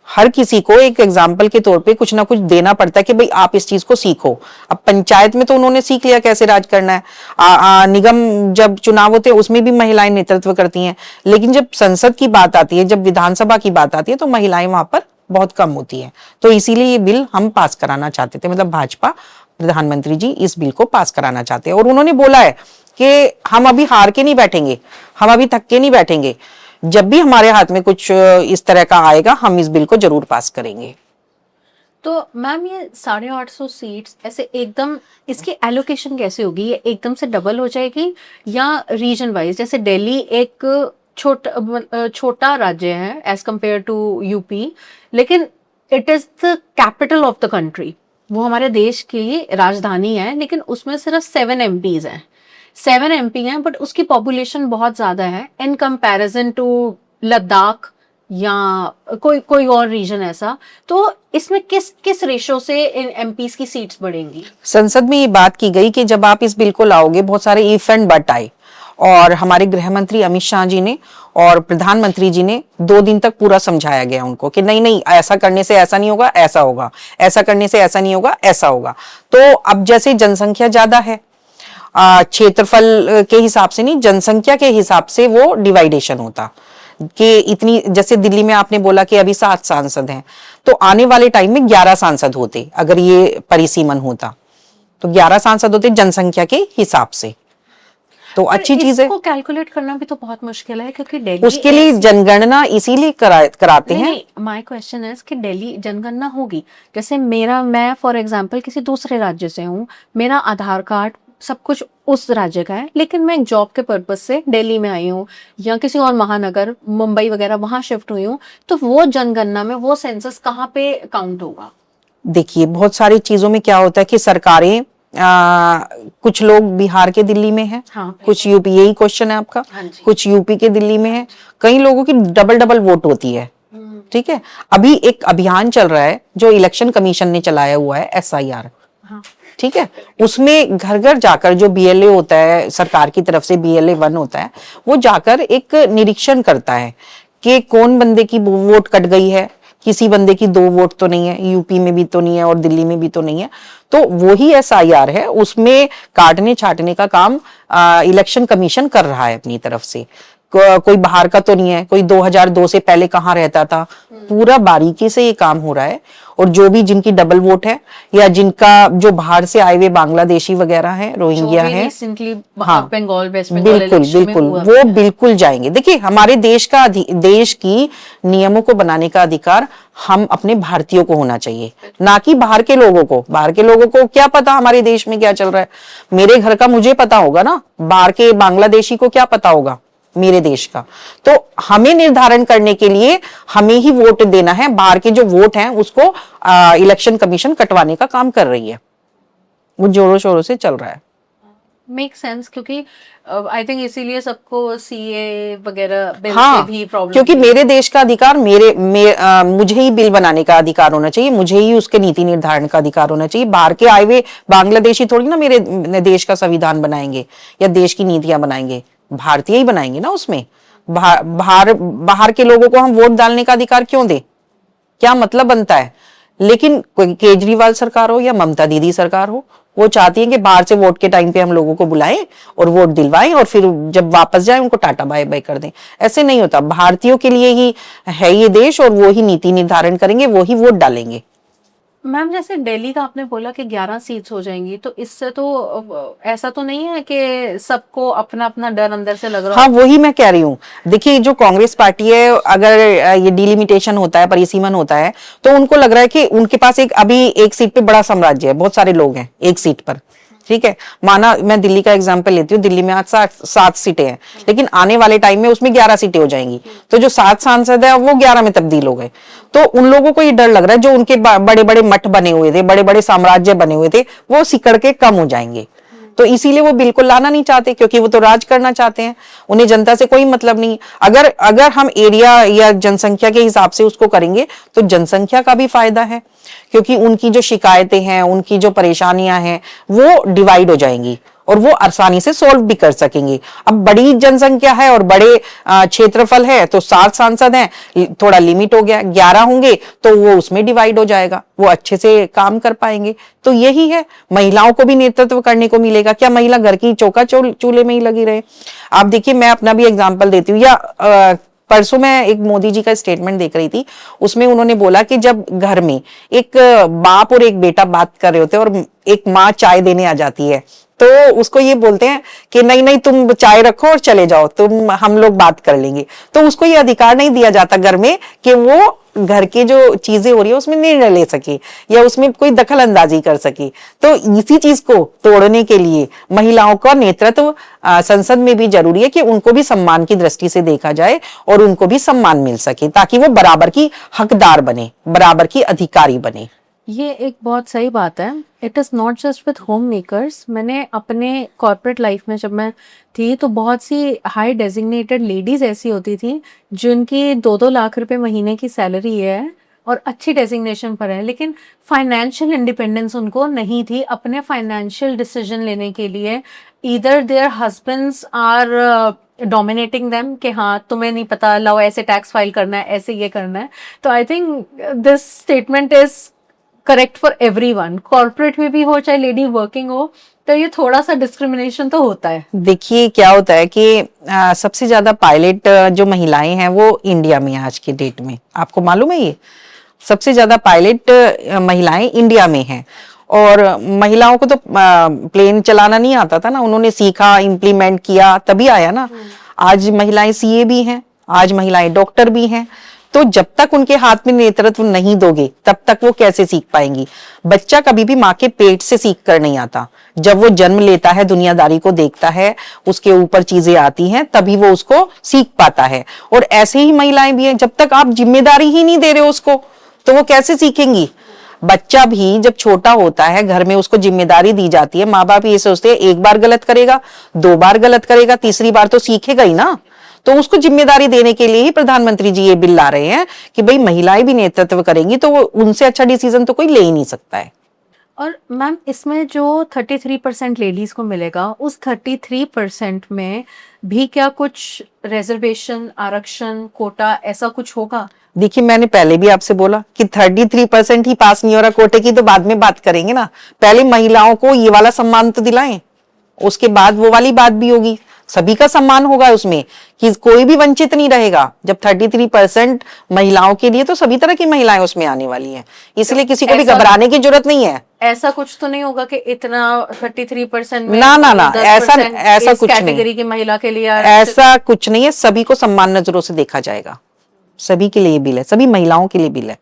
हर किसी को एक एग्जाम्पल के तौर पे कुछ ना कुछ देना पड़ता है कि भाई आप इस चीज को सीखो। अब पंचायत में तो उन्होंने सीख लिया कैसे राज करना है। निगम जब चुनाव होते हैं उसमें भी महिलाएं नेतृत्व करती हैं, लेकिन जब संसद की बात आती है, जब विधानसभा की बात आती है, तो महिलाएं वहां पर बहुत कम होती हैं। तो इसीलिए ये बिल हम पास कराना चाहते थे, मतलब भाजपा प्रधानमंत्री जी इस बिल को पास कराना चाहते हैं। और उन्होंने बोला है कि हम अभी हार के नहीं बैठेंगे, हम अभी थक के नहीं बैठेंगे, जब भी हमारे हाथ में कुछ इस तरह का आएगा हम इस बिल को जरूर पास करेंगे। तो मैम ये 850 सीट्स ऐसे एकदम इसकी एलोकेशन कैसे होगी? ये एकदम से डबल हो जाएगी या रीजन वाइज? जैसे दिल्ली एक छोटा राज्य है एज कंपेयर टू यूपी, लेकिन it is the capital of the country. वो हमारे देश की राजधानी है, लेकिन उसमें सिर्फ 7 एमपीज हैं, 7 एमपी हैं, बट उसकी पॉपुलेशन बहुत ज्यादा है इन कंपैरिजन टू लद्दाख या कोई और रीजन ऐसा। तो इसमें किस किस रेशो से इन एमपीज की सीट्स बढ़ेंगी? संसद में ये बात की गई कि जब आप इस बिल को लाओगे बहुत सारे इफ एंड बट आए, और हमारे गृह मंत्री अमित शाह जी ने और प्रधानमंत्री जी ने 2 दिन तक पूरा समझाया गया उनको कि नहीं नहीं ऐसा करने से ऐसा नहीं होगा, ऐसा होगा, ऐसा करने से ऐसा नहीं होगा, ऐसा होगा। तो अब जैसे जनसंख्या ज्यादा है, क्षेत्रफल के हिसाब से नहीं, जनसंख्या के हिसाब से वो डिवाइडेशन होता कि इतनी, जैसे दिल्ली में आपने बोला कि अभी 7 सांसद हैं, तो आने वाले टाइम में 11 सांसद होते अगर ये परिसीमन होता, तो 11 सांसद होते जनसंख्या के हिसाब से। तो अच्छी चीज है। इसको कैलकुलेट करना भी तो बहुत मुश्किल है, क्योंकि दिल्ली उसके लिए जनगणना इसीलिए कराते हैं। माय क्वेश्चन इज कि दिल्ली जनगणना होगी, जैसे मैं फॉर एग्जांपल किसी दूसरे राज्य से हूँ, मेरा आधार कार्ड सब कुछ उस राज्य का है, लेकिन मैं जॉब के पर्पज से दिल्ली में आई हूँ या किसी और महानगर मुंबई वगैरह वहां शिफ्ट हुई हूँ, तो वो जनगणना में वो सेंसस कहाँ पे काउंट होगा? देखिए बहुत सारी चीजों में क्या होता है कि सरकारें कुछ लोग बिहार के दिल्ली में हैं, हाँ, कुछ यूपी, यही क्वेश्चन है आपका, हाँ, कुछ यूपी के दिल्ली में है, कई लोगों की डबल डबल वोट होती है। ठीक है, अभी एक अभियान चल रहा है जो इलेक्शन कमीशन ने चलाया हुआ है, SIR। हाँ। ठीक है, उसमें घर घर जाकर जो BLA होता है, सरकार की तरफ से BLA 1 होता है, वो जाकर एक निरीक्षण करता है कि कौन बंदे की वोट कट गई है, किसी बंदे की 2 वोट तो नहीं है, यूपी में भी तो नहीं है और दिल्ली में भी तो नहीं है, तो वो ही SIR है, उसमें काटने छाटने का काम इलेक्शन कमीशन कर रहा है अपनी तरफ से। कोई बाहर का तो नहीं है, कोई 2002 से पहले कहाँ रहता था, पूरा बारीकी से ये काम हो रहा है। और जो भी जिनकी डबल वोट है या जिनका जो बाहर से आए हुए बांग्लादेशी वगैरह हैं, रोहिंग्या हैं, हाँ, बंगाल, वेस्ट बंगाल बिल्कुल बिल्कुल वो बिल्कुल जाएंगे। देखिए हमारे देश की नियमों को बनाने का अधिकार हम अपने भारतीयों को होना चाहिए, ना कि बाहर के लोगों को। बाहर के लोगों को क्या पता हमारे देश में क्या चल रहा है? मेरे घर का मुझे पता होगा ना, बाहर के बांग्लादेशी को क्या पता होगा मेरे देश का? तो हमें निर्धारण करने के लिए हमें ही वोट देना है, बाहर के जो वोट हैं उसको इलेक्शन कमीशन कटवाने का काम कर रही है, वो जोरों शोरों से चल रहा है। मेक सेंस, क्योंकि आई थिंक इसीलिए सबको CA वगैरह बिल हाँ, से भी प्रॉब्लम, क्योंकि मेरे देश का अधिकार मुझे ही बिल बनाने का अधिकार होना चाहिए, मुझे ही उसके नीति निर्धारण का अधिकार होना चाहिए। बाहर के आए हुए बांग्लादेशी थोड़ी ना मेरे देश का संविधान बनाएंगे या देश की नीतियां बनाएंगे, भारतीय ही बनाएंगे ना। उसमें बाहर के लोगों को हम वोट डालने का अधिकार क्यों दें? क्या मतलब बनता है? लेकिन कोई केजरीवाल सरकार हो या ममता दीदी सरकार हो, वो चाहती है कि बाहर से वोट के टाइम पे हम लोगों को बुलाएं और वोट दिलवाएं और फिर जब वापस जाएं उनको टाटा बाय बाय कर दें। ऐसे नहीं होता, भारतीयों के लिए ही है ये देश और वो ही नीति निर्धारण करेंगे, वो ही वोट डालेंगे। मैम जैसे दिल्ली का आपने बोला कि 11 सीट्स हो जाएंगी, तो इससे तो ऐसा तो नहीं है कि सबको अपना अपना डर अंदर से लग रहा? हाँ, वही मैं कह रही हूँ। देखिए जो कांग्रेस पार्टी है, अगर ये डिलिमिटेशन होता है, परिसीमन होता है, तो उनको लग रहा है कि उनके पास अभी एक सीट पे बड़ा साम्राज्य है, बहुत सारे लोग हैं एक सीट पर। ठीक है, माना मैं दिल्ली का एग्जांपल लेती हूँ, दिल्ली में आज 7 सीटें हैं, लेकिन आने वाले टाइम में उसमें 11 सीटें हो जाएंगी, तो जो 7 सांसद है वो 11 में तब्दील हो गए। तो उन लोगों को ये डर लग रहा है, जो उनके बड़े बड़े मठ बने हुए थे, बड़े बड़े साम्राज्य बने हुए थे, वो सिकड़ के कम हो जाएंगे। तो इसीलिए वो बिल्कुल लाना नहीं चाहते, क्योंकि वो तो राज करना चाहते हैं, उन्हें जनता से कोई मतलब नहीं। अगर हम एरिया या जनसंख्या के हिसाब से उसको करेंगे तो जनसंख्या का भी फायदा है, क्योंकि उनकी जो शिकायतें हैं, उनकी जो परेशानियां हैं वो डिवाइड हो जाएंगी और वो आसानी से सॉल्व भी कर सकेंगे। अब बड़ी जनसंख्या है और बड़े क्षेत्रफल है तो 7 सांसद हैं, थोड़ा लिमिट हो गया, 11 होंगे तो वो उसमें डिवाइड हो जाएगा, वो अच्छे से काम कर पाएंगे। तो यही है, महिलाओं को भी नेतृत्व करने को मिलेगा। क्या महिला घर की चौका चूल्हे में ही लगी रहे? आप देखिए, मैं अपना भी एग्जाम्पल देती हूँ, या परसों मैं एक मोदी जी का स्टेटमेंट देख रही थी, उसमें उन्होंने बोला कि जब घर में एक बाप और एक बेटा बात कर रहे होते हैं और एक माँ चाय देने आ जाती है, तो उसको ये बोलते हैं कि नहीं नहीं तुम चाय रखो और चले जाओ, हम लोग बात कर लेंगे। तो उसको ये अधिकार नहीं दिया जाता घर में कि वो घर के जो चीजें हो रही है उसमें निर्णय ले सके या उसमें कोई दखल अंदाजी कर सके। तो इसी चीज को तोड़ने के लिए महिलाओं का नेतृत्व संसद में भी जरूरी है कि उनको भी सम्मान की दृष्टि से देखा जाए और उनको भी सम्मान मिल सके, ताकि वो बराबर की हकदार बने, बराबर की अधिकारी बने। ये एक बहुत सही बात है। It is not just with home makers. मैंने अपने कॉर्पोरेट लाइफ में जब मैं थी तो बहुत सी हाई डेजिग्नेटेड लेडीज़ ऐसी होती थी जिनकी 2-2 लाख रुपए महीने की सैलरी है और अच्छी डेजिग्नेशन पर है, लेकिन फाइनेंशियल इंडिपेंडेंस उनको नहीं थी अपने फाइनेंशियल डिसीजन लेने के लिए। Either their husbands are dominating them कि हाँ तुम्हें नहीं पता, लाओ ऐसे टैक्स फाइल करना है, ऐसे ये करना है। तो I think this statement is correct for everyone, corporate में भी हो चाहे लेडी वर्किंग हो, तो ये थोड़ा सा डिस्क्रिमिनेशन तो होता है। देखिए क्या होता है कि सबसे ज्यादा पायलट जो महिलाएं हैं वो इंडिया में आज की डेट में, आपको मालूम है ये सबसे ज्यादा पायलट महिलाएं इंडिया में हैं। और महिलाओं को तो प्लेन चलाना नहीं आता था ना, उन्होंने सीखा, इम्प्लीमेंट किया, तभी आया ना। आज महिलाएं सीए भी हैं, आज महिलाएं डॉक्टर भी हैं। तो जब तक उनके हाथ में नेतृत्व नहीं दोगे तब तक वो कैसे सीख पाएंगी? बच्चा कभी भी माँ के पेट से सीख कर नहीं आता, जब वो जन्म लेता है, दुनियादारी को देखता है, उसके ऊपर चीजें आती हैं, तभी वो उसको सीख पाता है। और ऐसे ही महिलाएं भी हैं, जब तक आप जिम्मेदारी ही नहीं दे रहे हो उसको, तो वो कैसे सीखेंगी? बच्चा भी जब छोटा होता है, घर में उसको जिम्मेदारी दी जाती है, माँ बाप ये सोचते हैं एक बार गलत करेगा, 2 बार गलत करेगा, तीसरी बार तो सीखेगा ही ना। तो उसको जिम्मेदारी देने के लिए ही प्रधानमंत्री जी ये बिल ला रहे हैं कि भाई महिलाएं भी नेतृत्व करेंगी तो वो उनसे अच्छा डिसीजन तो कोई ले ही नहीं सकता है। और मैम इसमें जो 33% लेडीज को मिलेगा, उस 33% में भी क्या कुछ रिजर्वेशन, आरक्षण, कोटा ऐसा कुछ होगा? देखिए, मैंने पहले भी आपसे बोला कि 33% ही पास नहीं हो रहा, कोटे की तो बाद में बात करेंगे ना। पहले महिलाओं को ये वाला सम्मान तो दिलाएं, उसके बाद वो वाली बात भी होगी। सभी का सम्मान होगा उसमें, कि कोई भी वंचित नहीं रहेगा। जब 33% महिलाओं के लिए, तो सभी तरह की महिलाएं उसमें आने वाली हैं, इसलिए किसी को भी घबराने की जरूरत नहीं है। ऐसा कुछ तो नहीं होगा कि इतना 33% में ना ना ना, 10% ऐसा इस कुछ नहीं, कैटेगरी की महिला के लिए ऐसा कुछ नहीं है। सभी को समान नजरों से देखा जाएगा, सभी के लिए बिल है, सभी महिलाओं के लिए बिल है।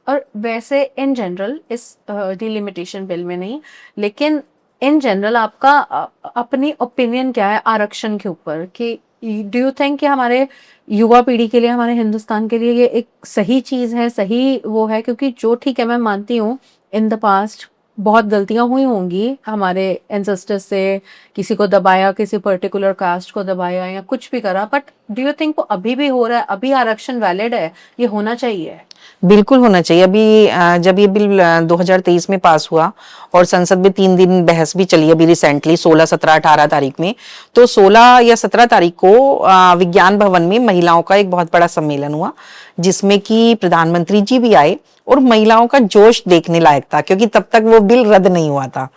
और वैसे इन जनरल इस डिलिमिटेशन बिल में नहीं, लेकिन इन जनरल आपका अपनी ओपिनियन क्या है आरक्षण के ऊपर? कि डू यू थिंक कि हमारे युवा पीढ़ी के लिए, हमारे हिंदुस्तान के लिए ये एक सही चीज है, सही वो है? क्योंकि जो, ठीक है मैं मानती हूँ इन द पास्ट बहुत गलतियां हुई होंगी हमारे एंसेस्टर्स से, किसी को दबाया, किसी पर्टिकुलर कास्ट को दबाया या कुछ भी करा, बट डू यू थिंक वो अभी भी हो रहा है? अभी आरक्षण वैलिड है? ये होना चाहिए? बिल्कुल होना चाहिए। अभी जब ये बिल 2023 में पास हुआ और संसद में 3 दिन बहस भी चली अभी रिसेंटली, 16, 17, 18 तारीख में, तो 16 या 17 तारीख को विज्ञान भवन में महिलाओं का एक बहुत बड़ा सम्मेलन हुआ, जिसमें कि प्रधानमंत्री जी भी आए और महिलाओं का जोश देखने लायक था, क्योंकि तब तक वो बिल रद्द नहीं हुआ था।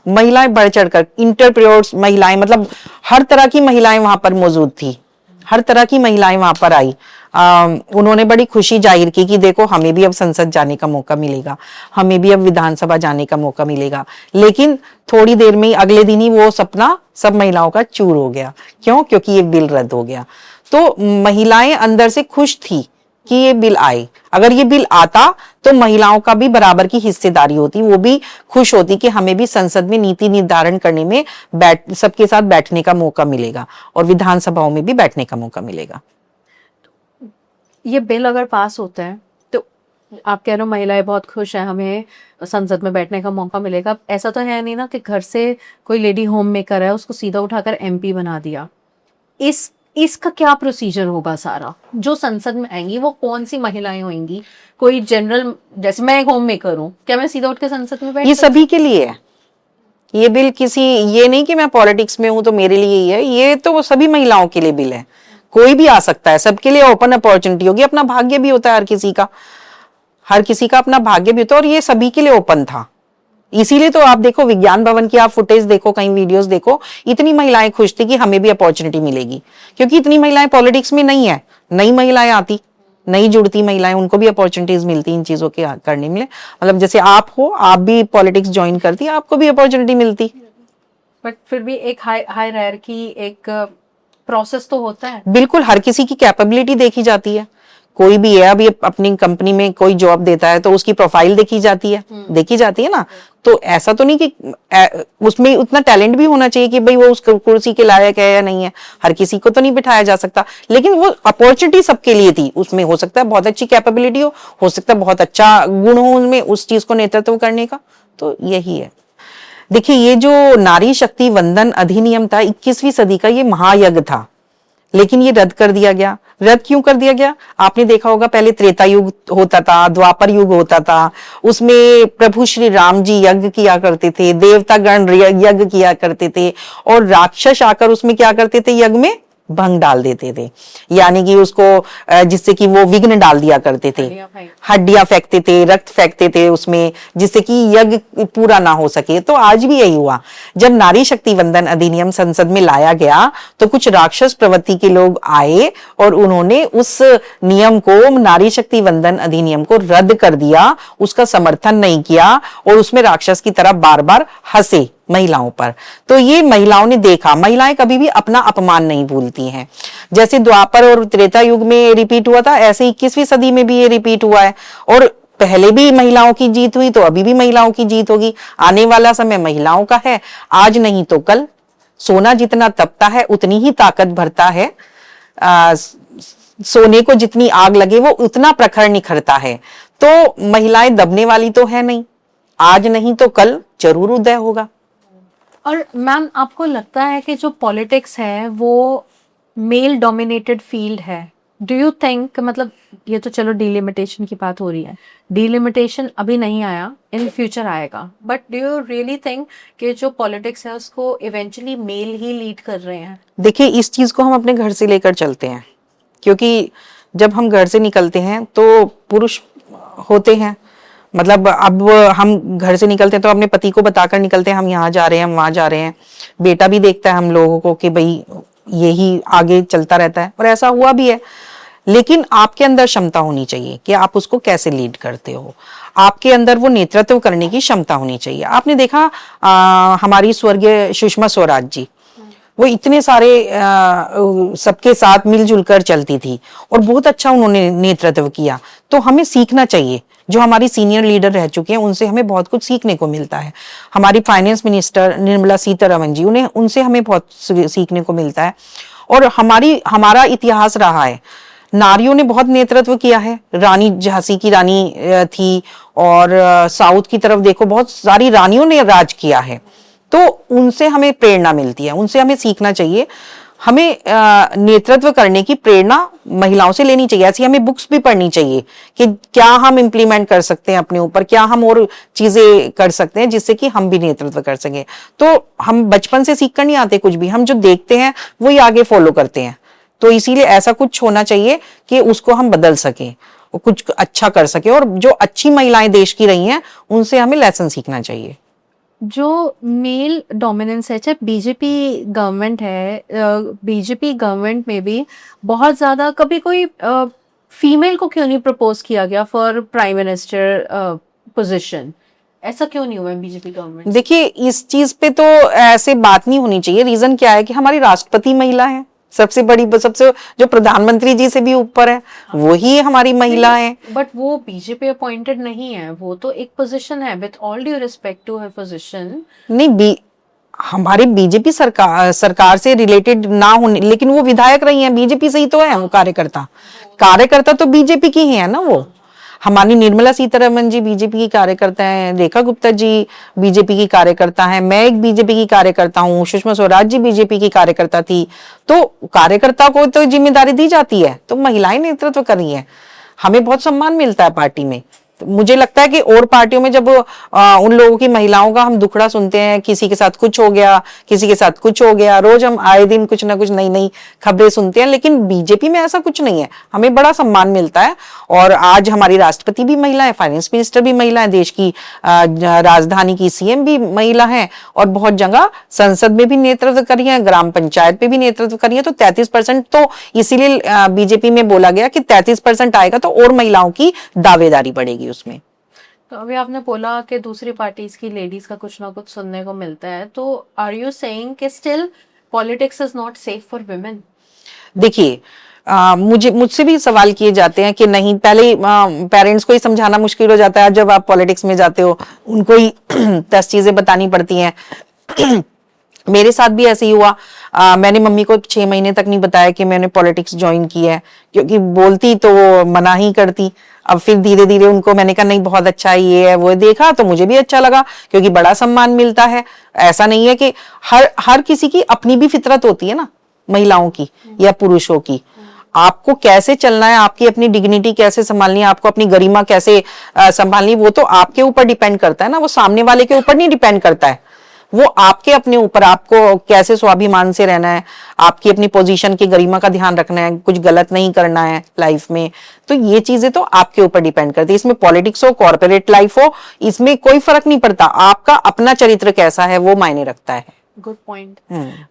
महिलाएं बढ़ चढ़कर, इंटरप्रेन्योर्स महिलाएं, मतलब हर तरह की महिलाएं वहां पर मौजूद थी, हर तरह की महिलाएं वहां पर आई। उन्होंने बड़ी खुशी जाहिर की कि देखो हमें भी अब संसद जाने का मौका मिलेगा, हमें भी अब विधानसभा जाने का मौका मिलेगा। लेकिन थोड़ी देर में, अगले दिन ही वो सपना सब महिलाओं का चूर हो गया। क्यों? क्योंकि ये बिल रद्द हो गया। तो महिलाएं अंदर से खुश थी कि ये बिल आए। अगर ये बिल आता तो महिलाओं का भी बराबर की हिस्सेदारी होती, वो भी खुश होती कि हमें भी संसद में नीति निर्धारण करने में सबके साथ बैठने का मौका मिलेगा और विधानसभाओं में भी बैठने का मौका मिलेगा। ये बिल अगर पास होता है तो आप कह रहे हो महिलाएं बहुत खुश हैं, हमें संसद में बैठने का मौका मिलेगा। ऐसा तो है नहीं ना कि घर से कोई लेडी होम मेकर है, उसको सीधा उठाकर एमपी बना दिया। इसका क्या प्रोसीजर होगा? सारा जो संसद में आएंगी वो कौन सी महिलाएं होंगी? कोई जनरल, जैसे मैं एक होम मेकर हूँ, क्या मैं सीधा उठ के संसद में बैठ ये सभी के लिए है, ये बिल किसी, ये नहीं कि मैं पॉलिटिक्स में हूं तो मेरे लिए ही है, ये तो सभी महिलाओं के लिए बिल है, कोई भी आ सकता है, सबके लिए ओपन अपॉर्चुनिटी होगी। अपना भाग्य भी होता है हर किसी का, हर किसी का अपना भाग्य भी होता है, और ये सभी के लिए ओपन था। इसीलिए तो आप देखो विज्ञान भवन की आप फुटेज देखो, कहीं वीडियोस देखो, इतनी महिलाएं खुश थी कि हमें भी अपॉर्चुनिटी मिलेगी, क्योंकि इतनी महिलाएं पॉलिटिक्स में नहीं है। नई महिलाएं आती, नई जुड़ती महिलाएं, उनको भी अपॉर्चुनिटीज मिलती इन चीजों के करने में। मतलब जैसे आप हो, आप भी पॉलिटिक्स ज्वाइन करती, आपको भी अपॉर्चुनिटी मिलती। बट फिर भी एक हाई हायरार्की, एक प्रोसेस तो होता है। बिल्कुल, हर किसी की कैपेबिलिटी देखी जाती है। कोई भी है, अभी अपनी कंपनी में कोई जॉब देता है तो उसकी प्रोफाइल देखी जाती है, देखी जाती है ना। तो ऐसा तो नहीं कि उसमें उतना टैलेंट भी होना चाहिए कि भाई वो उस कुर्सी के लायक है या नहीं है, हर किसी को तो नहीं बिठाया जा सकता। लेकिन वो अपॉर्चुनिटी सबके लिए थी, उसमें हो सकता है बहुत अच्छी कैपेबिलिटी हो सकता है बहुत अच्छा गुण हो उनमें उस चीज को नेतृत्व करने का। तो यही है। देखिए, ये जो नारी शक्ति वंदन अधिनियम था, 21वीं सदी का ये महायज्ञ था, लेकिन ये रद्द कर दिया गया। रद्द क्यों कर दिया गया? आपने देखा होगा, पहले त्रेता युग होता था, द्वापर युग होता था, उसमें प्रभु श्री राम जी यज्ञ किया करते थे, देवता गण यज्ञ किया करते थे, और राक्षस आकर उसमें क्या करते थे, यज्ञ में भंग डाल देते थे, यानी कि उसको जिससे कि वो विघ्न डाल दिया करते थे, हड्डियां फेंकते थे, रक्त फेंकते थे उसमें, जिससे कि यज्ञ पूरा ना हो सके। तो आज भी यही हुआ, जब नारी शक्ति वंदन अधिनियम संसद में लाया गया तो कुछ राक्षस प्रवृत्ति के लोग आए और उन्होंने उस नियम को, नारी शक्ति वंदन अधिनियम को रद्द कर दिया, उसका समर्थन नहीं किया, और उसमें राक्षस की तरह बार बार हंसे महिलाओं पर। तो ये महिलाओं ने देखा, महिलाएं कभी भी अपना अपमान नहीं भूलती हैं। जैसे द्वापर और त्रेता युग में रिपीट हुआ था, ऐसे 21वीं सदी में भी ये रिपीट हुआ है, और पहले भी महिलाओं की जीत हुई तो अभी भी महिलाओं की जीत होगी। आने वाला समय महिलाओं का है, आज नहीं तो कल। सोना जितना तपता है उतनी ही ताकत भरता है, सोने को जितनी आग लगे वो उतना प्रखर निखरता है। तो महिलाएं दबने वाली तो है नहीं, आज नहीं तो कल जरूर उदय होगा। और मैम, आपको लगता है कि जो पॉलिटिक्स है वो मेल डोमिनेटेड फील्ड है? डू यू थिंक, मतलब ये तो चलो डिलिमिटेशन की बात हो रही है, डिलिमिटेशन अभी नहीं आया, इन फ्यूचर आएगा, but do you really think कि जो पॉलिटिक्स है उसको इवेंचुअली मेल ही लीड कर रहे हैं? देखिए, इस चीज को हम अपने घर से लेकर चलते हैं, क्योंकि जब हम घर से निकलते हैं तो पुरुष होते हैं, मतलब अब हम घर से निकलते हैं तो अपने पति को बताकर निकलते हैं, हम यहाँ जा रहे हैं, हम वहां जा रहे हैं। बेटा भी देखता है हम लोगों को कि भाई यही आगे चलता रहता है, और ऐसा हुआ भी है। लेकिन आपके अंदर क्षमता होनी चाहिए कि आप उसको कैसे लीड करते हो, आपके अंदर वो नेतृत्व करने की क्षमता होनी चाहिए। आपने देखा हमारी स्वर्गीय सुषमा स्वराज जी, वो इतने सारे सबके साथ मिलजुल कर चलती थी, और बहुत अच्छा उन्होंने नेतृत्व किया। तो हमें सीखना चाहिए, जो हमारी सीनियर लीडर रह चुके हैं उनसे हमें बहुत कुछ सीखने को मिलता है। हमारी फाइनेंस मिनिस्टर निर्मला सीतारमण जी, उनसे हमें बहुत सीखने को मिलता है। और हमारा इतिहास रहा है, नारियों ने बहुत नेतृत्व किया है। रानी झांसी की रानी थी, और साउथ की तरफ देखो बहुत सारी रानियों ने राज किया है। तो उनसे हमें प्रेरणा मिलती है, उनसे हमें सीखना चाहिए। हमें नेतृत्व करने की प्रेरणा महिलाओं से लेनी चाहिए। ऐसी हमें बुक्स भी पढ़नी चाहिए कि क्या हम इंप्लीमेंट कर सकते हैं अपने ऊपर, क्या हम और चीजें कर सकते हैं जिससे कि हम भी नेतृत्व कर सकें। तो हम बचपन से सीख कर नहीं आते कुछ भी, हम जो देखते हैं वही आगे फॉलो करते हैं। तो इसीलिए ऐसा कुछ होना चाहिए कि उसको हम बदल सकें, कुछ अच्छा कर सके, और जो अच्छी महिलाएं देश की रही हैं उनसे हमें लेसन सीखना चाहिए। जो मेल डोमिनेंस है, चाहे बीजेपी गवर्नमेंट है, बीजेपी गवर्नमेंट में भी बहुत ज़्यादा, कभी कोई फीमेल को क्यों नहीं प्रपोज किया गया फॉर प्राइम मिनिस्टर पोजीशन? ऐसा क्यों नहीं हुआ बीजेपी गवर्नमेंट? देखिए, इस चीज पे तो ऐसे बात नहीं होनी चाहिए। रीजन क्या है कि हमारी राष्ट्रपति महिला है, सबसे जो प्रधानमंत्री जी से भी ऊपर है, वही हमारी महिला है। बट वो बीजेपी अपॉइंटेड नहीं है, वो तो एक पोजीशन है, with all due respect to her position. नहीं, हमारे बीजेपी सरकार से रिलेटेड ना होने, लेकिन वो विधायक रही हैं, बीजेपी से ही तो है वो कार्यकर्ता तो बीजेपी की ही है ना। वो हमारी निर्मला सीतारमण जी बीजेपी की कार्यकर्ता हैं, रेखा गुप्ता जी बीजेपी की कार्यकर्ता हैं, मैं एक बीजेपी की कार्यकर्ता हूँ, सुषमा स्वराज जी बीजेपी की कार्यकर्ता थी। तो कार्यकर्ता को तो जिम्मेदारी दी जाती है, तो महिलाएं नेतृत्व कर रही हैं, हमें बहुत सम्मान मिलता है पार्टी में। तो मुझे लगता है कि और पार्टियों में जब उन लोगों की महिलाओं का हम दुखड़ा सुनते हैं, किसी के साथ कुछ हो गया, किसी के साथ कुछ हो गया, रोज हम आए दिन कुछ ना कुछ नई नई खबरें सुनते हैं, लेकिन बीजेपी में ऐसा कुछ नहीं है। हमें बड़ा सम्मान मिलता है और आज हमारी राष्ट्रपति भी महिला है, फाइनेंस मिनिस्टर भी महिला है, देश की राजधानी की सीएम भी महिला है और बहुत जगह संसद में भी नेतृत्व करी है, ग्राम पंचायत पे भी नेतृत्व करी है। तो 33% तो इसीलिए बीजेपी में बोला गया कि 33% आएगा तो और महिलाओं की दावेदारी बढ़ेगी उसमें। तो अभी आपने बोला कि दूसरी पार्टीज की लेडीज का कुछ ना कुछ सुनने को मिलता है, तो आर यू सेइंग कि still politics is not safe for women? देखिए, मुझसे भी सवाल किए जाते हैं कि नहीं, पहले पेरेंट्स को ही समझाना मुश्किल हो जाता है, जब आप पॉलिटिक्स में जाते हो उनको ही 10 चीजें बतानी पड़ती हैं। मेरे साथ भी ऐसे ही हुआ। मैंने मम्मी को 6 महीने तक नहीं बताया कि मैंने पॉलिटिक्स ज्वाइन किया है, क्योंकि बोलती तो वो मना ही करती। अब फिर धीरे धीरे उनको मैंने कहा नहीं बहुत अच्छा है, ये है वो है, देखा तो मुझे भी अच्छा लगा क्योंकि बड़ा सम्मान मिलता है। ऐसा नहीं है कि हर किसी की अपनी भी फितरत होती है ना, महिलाओं की या पुरुषों की। आपको कैसे चलना है, आपकी अपनी डिग्निटी कैसे संभालनी है, आपको अपनी गरिमा कैसे संभालनी, वो तो आपके ऊपर डिपेंड करता है ना, वो सामने वाले के ऊपर नहीं डिपेंड करता है। वो आपके अपने ऊपर, आपको कैसे स्वाभिमान से रहना है, आपकी अपनी पोजीशन की गरिमा का ध्यान रखना है, कुछ गलत नहीं करना है लाइफ में। तो ये चीजें तो आपके ऊपर डिपेंड करती है। इसमें पॉलिटिक्स हो, कॉर्पोरेट लाइफ हो, इसमें कोई फर्क नहीं पड़ता। आपका अपना चरित्र कैसा है वो मायने रखता है। Good point.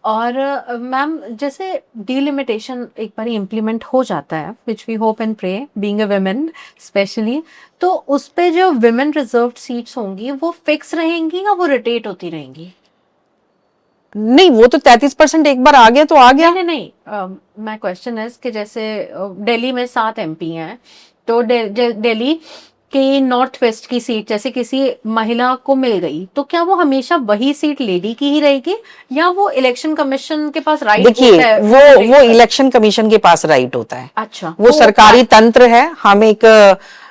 और मैम, जैसे डिलिमिटेशन एक बार इम्प्लीमेंट हो जाता है, which we hope and pray, being a women specially, तो उस पे जो वुमेन रिजर्व्ड सीट्स होंगी वो फिक्स रहेंगी या वो रोटेट होती रहेंगी? नहीं, वो तो 33% एक बार आ गया तो आ गया। नहीं नहीं नहीं, माय क्वेश्चन इज कि जैसे दिल्ली में 7 एमपी हैं, तो दिल्ली कि नॉर्थ वेस्ट की सीट जैसे किसी महिला को मिल गई, तो क्या वो हमेशा वही सीट लेडी की ही रहेगी या वो इलेक्शन कमिशन के पास राइट देखिए, होता है? वो इलेक्शन कमीशन के पास राइट होता है। अच्छा, वो तो सरकारी तंत्र है। हम एक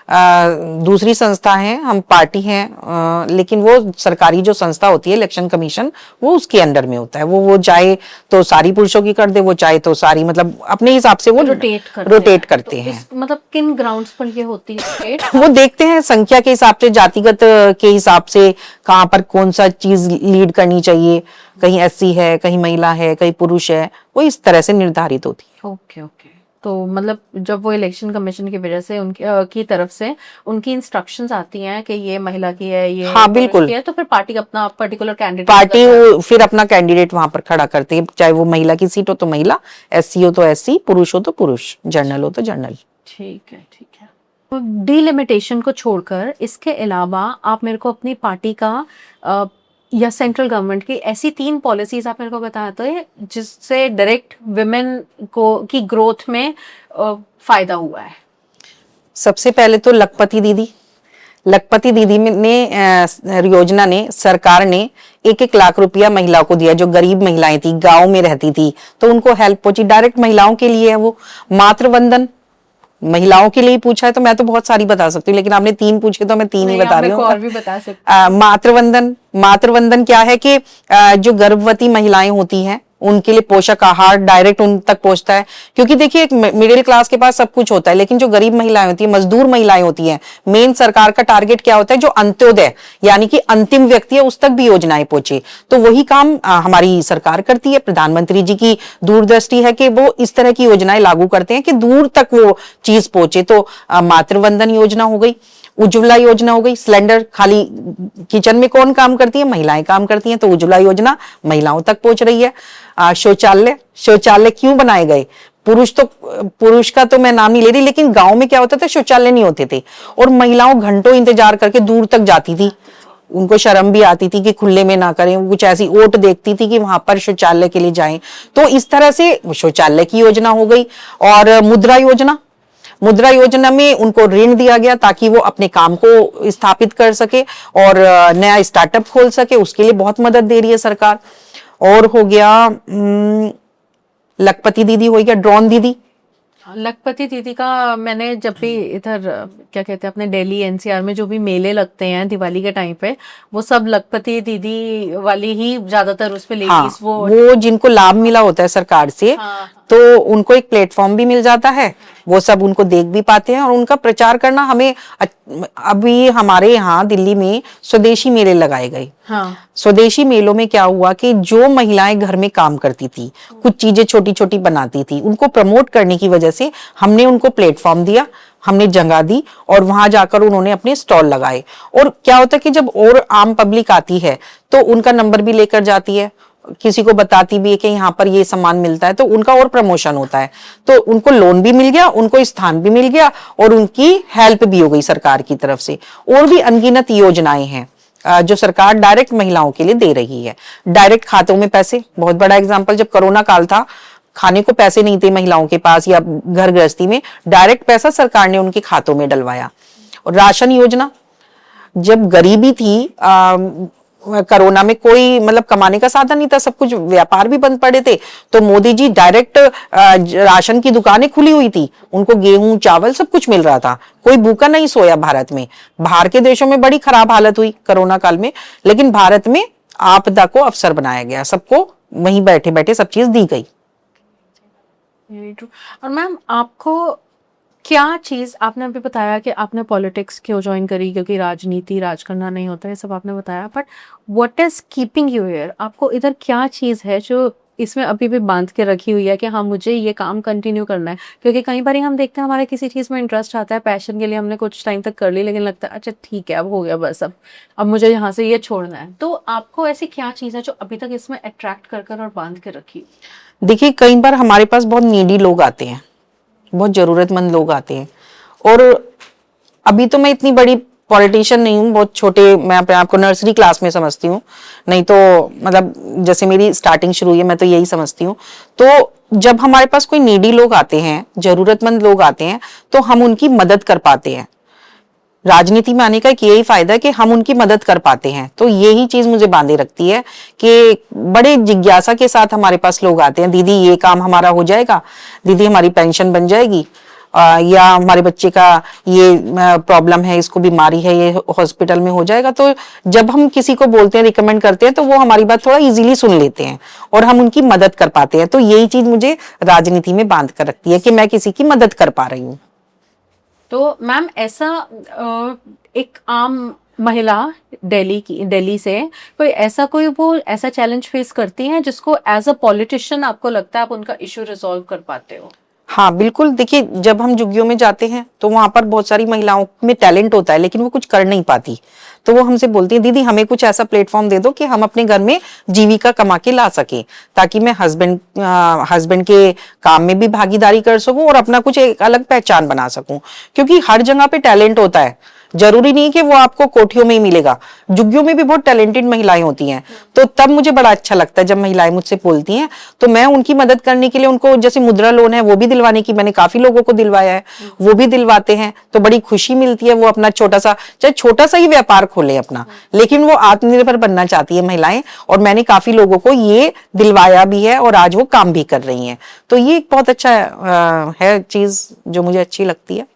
दूसरी संस्था है, हम पार्टी हैं, लेकिन वो सरकारी जो संस्था होती है इलेक्शन कमीशन, वो उसके अंडर में होता है। वो चाहे तो सारी पुरुषों की कर दे, वो चाहे तो सारी, मतलब अपने हिसाब से वो रोटेट करते हैं। मतलब किन ग्राउंड्स पर ये होती है? वो देखते हैं संख्या के हिसाब से, जातिगत के हिसाब से, कहाँ पर कौन सा चीज लीड करनी चाहिए, कहीं एससी है, कहीं महिला है, कहीं पुरुष है, वो इस तरह से निर्धारित होती है। Okay okay. तो मतलब जब वो इलेक्शन कमीशन की वजह से उनकी की तरफ से उनकी इंस्ट्रक्शंस आती हैं कि ये महिला की है, ये हाँ बिल्कुल, है, तो फिर पार्टी अपना पर्टिकुलर कैंडिडेट, पार्टी फिर अपना कैंडिडेट वहां पर खड़ा करती है, चाहे वो महिला की सीट हो तो महिला, एससी हो तो एससी, पुरुष हो तो पुरुष, जर्नल हो तो जर्नल। ठीक है ठीक है। तो डिलिमिटेशन को छोड़कर इसके अलावा आप मेरे को अपनी पार्टी का या सेंट्रल गवर्नमेंट की ऐसी 3 पॉलिसीज आप मेरे को बताते हैं जिससे डायरेक्ट वुमेन को की ग्रोथ में फायदा हुआ है। सबसे पहले तो लखपति दीदी ने योजना ने, सरकार ने 1-1 लाख रुपया महिलाओं को दिया, जो गरीब महिलाएं थी, गांव में रहती थी, तो उनको हेल्प पहुंची। डायरेक्ट महिलाओं के लिए है वो। मातृवंदन महिलाओं के लिए पूछा है तो मैं तो बहुत सारी बता सकती हूँ, लेकिन आपने 3 पूछे तो मैं 3 ही बता रही हूँ। और भी बता सकते। मातृवंदन क्या है कि जो गर्भवती महिलाएं होती हैं उनके लिए पोषक आहार डायरेक्ट उन तक पहुंचता है। क्योंकि देखिए, एक मिडिल क्लास के पास सब कुछ होता है, लेकिन जो गरीब महिलाएं होती है, मजदूर महिलाएं होती हैं, मेन सरकार का टारगेट क्या होता है, जो अंत्योदय यानी कि अंतिम व्यक्ति है उस तक भी योजनाएं पहुंचे। तो वही काम हमारी सरकार करती है। प्रधानमंत्री जी की दूरदृष्टि है कि वो इस तरह की योजनाएं लागू करते हैं कि दूर तक वो चीज पहुंचे। तो मातृवंदन योजना हो गई, उज्ज्वला योजना हो गई। सिलेंडर खाली किचन में कौन काम करती है, महिलाएं काम करती हैं, तो उज्ज्वला योजना महिलाओं तक पहुंच रही है। शौचालय क्यों बनाए गए? पुरुष का तो मैं नाम नहीं ले रही, लेकिन गांव में क्या होता था, शौचालय नहीं होते थे और महिलाओं घंटों इंतजार करके दूर तक जाती थी। उनको शर्म भी आती थी कि खुले में ना करें, कुछ ऐसी ओट देखती थी कि वहां पर शौचालय के लिए जाएं। तो इस तरह से शौचालय की योजना हो गई। और मुद्रा योजना में उनको ऋण दिया गया ताकि वो अपने काम को स्थापित कर सके और नया स्टार्टअप खोल सके, उसके लिए बहुत मदद दे रही है सरकार। और हो गया लखपति दीदी, हो गया ड्रोन दीदी। लखपति दीदी का मैंने जब भी इधर क्या कहते हैं अपने दिल्ली एनसीआर में जो भी मेले लगते हैं दिवाली के टाइम पे, वो सब लखपति दीदी वाली ही ज्यादातर उस पे लेडीज, वो जिनको लाभ मिला होता है सरकार से, तो उनको एक प्लेटफॉर्म भी मिल जाता है, वो सब उनको देख भी पाते हैं और उनका प्रचार करना हमें अभी हमारे यहाँ दिल्ली में स्वदेशी मेले लगाए गए। हाँ। स्वदेशी मेलों में क्या हुआ कि जो महिलाएं घर में काम करती थी, कुछ चीजें छोटी छोटी बनाती थी, उनको प्रमोट करने की वजह से हमने उनको प्लेटफॉर्म दिया, हमने जगह दी और वहां जाकर उन्होंने अपने स्टॉल लगाए। और क्या होता है कि जब और आम पब्लिक आती है तो उनका नंबर भी लेकर जाती है, किसी को बताती भी है कि यहाँ पर ये सामान मिलता है, तो उनका और प्रमोशन होता है। तो उनको लोन भी मिल गया, उनको स्थान भी मिल गया और उनकी हेल्प भी हो गई सरकार की तरफ से। और भी अनगिनत योजनाएं हैं जो सरकार डायरेक्ट महिलाओं के लिए दे रही है। डायरेक्ट खातों में पैसे, बहुत बड़ा एग्जांपल, जब कोरोना काल था, खाने को पैसे नहीं थे महिलाओं के पास या घर गृहस्थी में, डायरेक्ट पैसा सरकार ने उनके खातों में डलवाया। और राशन योजना, जब गरीबी थी, कोरोना में कोई मतलब कमाने का साधन नहीं था, सब कुछ व्यापार भी बंद पड़े थे, तो मोदी जी डायरेक्ट राशन की दुकानें खुली हुई थी, उनको गेहूं चावल सब कुछ मिल रहा था, कोई भूखा नहीं सोया भारत में। बाहर के देशों में बड़ी खराब हालत हुई कोरोना काल में, लेकिन भारत में आपदा को अवसर बनाया गया, सबको वहीं बैठे बैठे सब चीज दी गई। और मैम आपको क्या चीज, आपने अभी बताया कि आपने पॉलिटिक्स क्यों ज्वाइन करी, क्योंकि राजनीति राज करना नहीं होता, ये सब आपने बताया, but what is keeping you here? आपको इधर क्या चीज है जो इसमें अभी भी बांध के रखी हुई है कि हाँ मुझे ये काम कंटिन्यू करना है? क्योंकि कई बार हम देखते हैं हमारे किसी चीज में इंटरेस्ट आता है, पैशन के लिए हमने कुछ टाइम तक कर ली, लेकिन लगता है अच्छा ठीक है अब हो गया बस, अब मुझे यहाँ से ये छोड़ना है। तो आपको ऐसी क्या चीज है जो अभी तक इसमें अट्रैक्ट कर कर और बांध के रखी? देखिए, कई बार हमारे पास बहुत नीडी लोग आते हैं, बहुत जरूरतमंद लोग आते हैं, और अभी तो मैं इतनी बड़ी पॉलिटिशियन नहीं हूँ, बहुत छोटे, मैं अपने आप को नर्सरी क्लास में समझती हूँ, नहीं तो मतलब जैसे मेरी स्टार्टिंग शुरू हुई है मैं तो यही समझती हूँ। तो जब हमारे पास कोई नीडी लोग आते हैं, जरूरतमंद लोग आते हैं, तो हम उनकी मदद कर पाते हैं। राजनीति में आने का एक यही फायदा है कि हम उनकी मदद कर पाते हैं। तो यही चीज मुझे बांधे रखती है कि बड़े जिज्ञासा के साथ हमारे पास लोग आते हैं, दीदी ये काम हमारा हो जाएगा, दीदी हमारी पेंशन बन जाएगी, या हमारे बच्चे का ये प्रॉब्लम है, इसको बीमारी है, ये हॉस्पिटल में हो जाएगा। तो जब हम किसी को बोलते हैं, रिकमेंड करते हैं, तो वो हमारी बात थोड़ा इजीली सुन लेते हैं और हम उनकी मदद कर पाते हैं। तो यही चीज मुझे राजनीति में बांध कर रखती है कि मैं किसी की मदद कर पा रही हूँ। तो मैम ऐसा एक आम महिला दिल्ली से कोई वो ऐसा चैलेंज फेस करती है जिसको एज अ पॉलिटिशियन आपको लगता है आप उनका इशू रिजॉल्व कर पाते हो? हाँ बिल्कुल, देखिए जब हम झुग्गियों में जाते हैं तो वहां पर बहुत सारी महिलाओं में टैलेंट होता है लेकिन वो कुछ कर नहीं पाती, तो वो हमसे बोलती है दीदी हमें कुछ ऐसा प्लेटफॉर्म दे दो कि हम अपने घर में जीविका कमा के ला सके, ताकि मैं हस्बैंड के काम में भी भागीदारी कर सकूं और अपना कुछ एक अलग पहचान बना सकूं। क्योंकि हर जगह पे टैलेंट होता है, जरूरी नहीं कि वो आपको कोठियों में ही मिलेगा, झुग्गियों में भी बहुत टैलेंटेड महिलाएं होती हैं। तो तब मुझे बड़ा अच्छा लगता है जब महिलाएं मुझसे बोलती हैं, तो मैं उनकी मदद करने के लिए उनको, जैसे मुद्रा लोन है वो भी दिलवाने की, मैंने काफी लोगों को दिलवाया है, वो भी दिलवाते हैं, तो बड़ी खुशी मिलती है। वो अपना छोटा सा, चाहे छोटा सा ही व्यापार खोले अपना, लेकिन वो आत्मनिर्भर बनना चाहती है महिलाएं, और मैंने काफी लोगों को ये दिलवाया भी है और आज वो काम भी कर रही हैं। तो ये एक बहुत अच्छा है चीज जो मुझे अच्छी लगती है।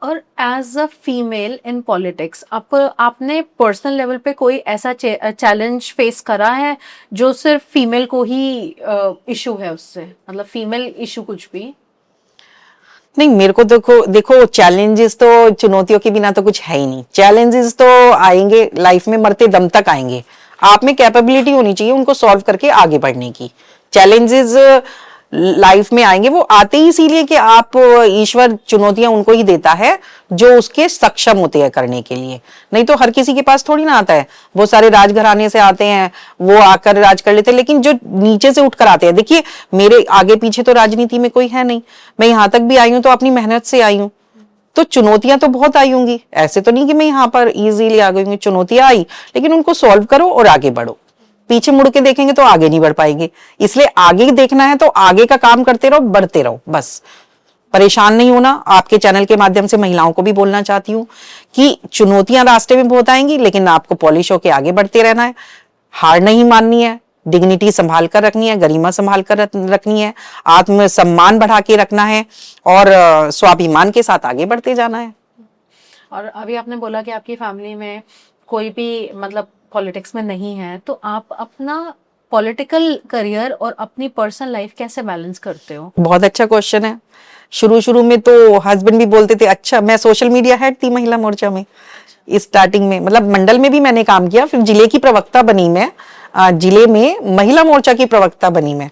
और as a female in politics आपने पर्सनल लेवल पे कोई ऐसा चैलेंज फेस करा है जो सिर्फ फीमेल को ही इशू है उससे, मतलब फीमेल इशू कुछ भी? नहीं, मेरे को देखो चैलेंजेस तो, चुनौतियों के बिना तो कुछ है ही नहीं। चैलेंजेस तो आएंगे लाइफ में, मरते दम तक आएंगे। आप में कैपेबिलिटी होनी चाहिए उनको सॉल्व करके आगे बढ़ने की। चैलेंजेस लाइफ में आएंगे, वो आते ही इसीलिए कि आप, ईश्वर चुनौतियां उनको ही देता है जो उसके सक्षम होते हैं करने के लिए, नहीं तो हर किसी के पास थोड़ी ना आता है। बहुत सारे राजघराने से आते हैं, वो आकर राज कर लेते हैं, लेकिन जो नीचे से उठकर आते हैं, देखिए मेरे आगे पीछे तो राजनीति में कोई है नहीं, मैं यहाँ तक भी आई हूँ तो अपनी मेहनत से आई हूँ। तो चुनौतियां तो बहुत आई होंगी, ऐसे तो नहीं कि मैं यहाँ पर इजीली आ गई हूँ। चुनौतियां आई, लेकिन उनको सॉल्व करो और आगे बढ़ो। पीछे मुड़ के देखेंगे तो आगे नहीं बढ़ पाएंगे, इसलिए आगे देखना है तो आगे का काम करते रहो, बढ़ते रहो, बस परेशान नहीं होना। आपके चैनल के माध्यम से महिलाओं को भी बोलना चाहती हूँ कि चुनौतियां रास्ते में बहुत आएंगी, लेकिन आपको पॉलिश होकर आगे बढ़ते रहना है, हार नहीं माननी है, डिग्निटी संभाल कर रखनी है, गरिमा संभाल कर रखनी है, आत्मसम्मान बढ़ा के रखना है और स्वाभिमान के साथ आगे बढ़ते जाना है। और अभी आपने बोला कि आपकी फैमिली में कोई भी मतलब पॉलिटिक्स में नहीं है, तो आप अपना पॉलिटिकल करियर और अपनी पर्सनल लाइफ कैसे बैलेंस करते हो? बहुत अच्छा क्वेश्चन है। शुरू शुरू में तो हस्बैंड भी बोलते थे, अच्छा मैं सोशल मीडिया हेड थी महिला मोर्चा में स्टार्टिंग में, मतलब मंडल में भी मैंने काम किया, फिर जिले की प्रवक्ता बनी मैं, जिले में महिला मोर्चा की प्रवक्ता बनी मैं,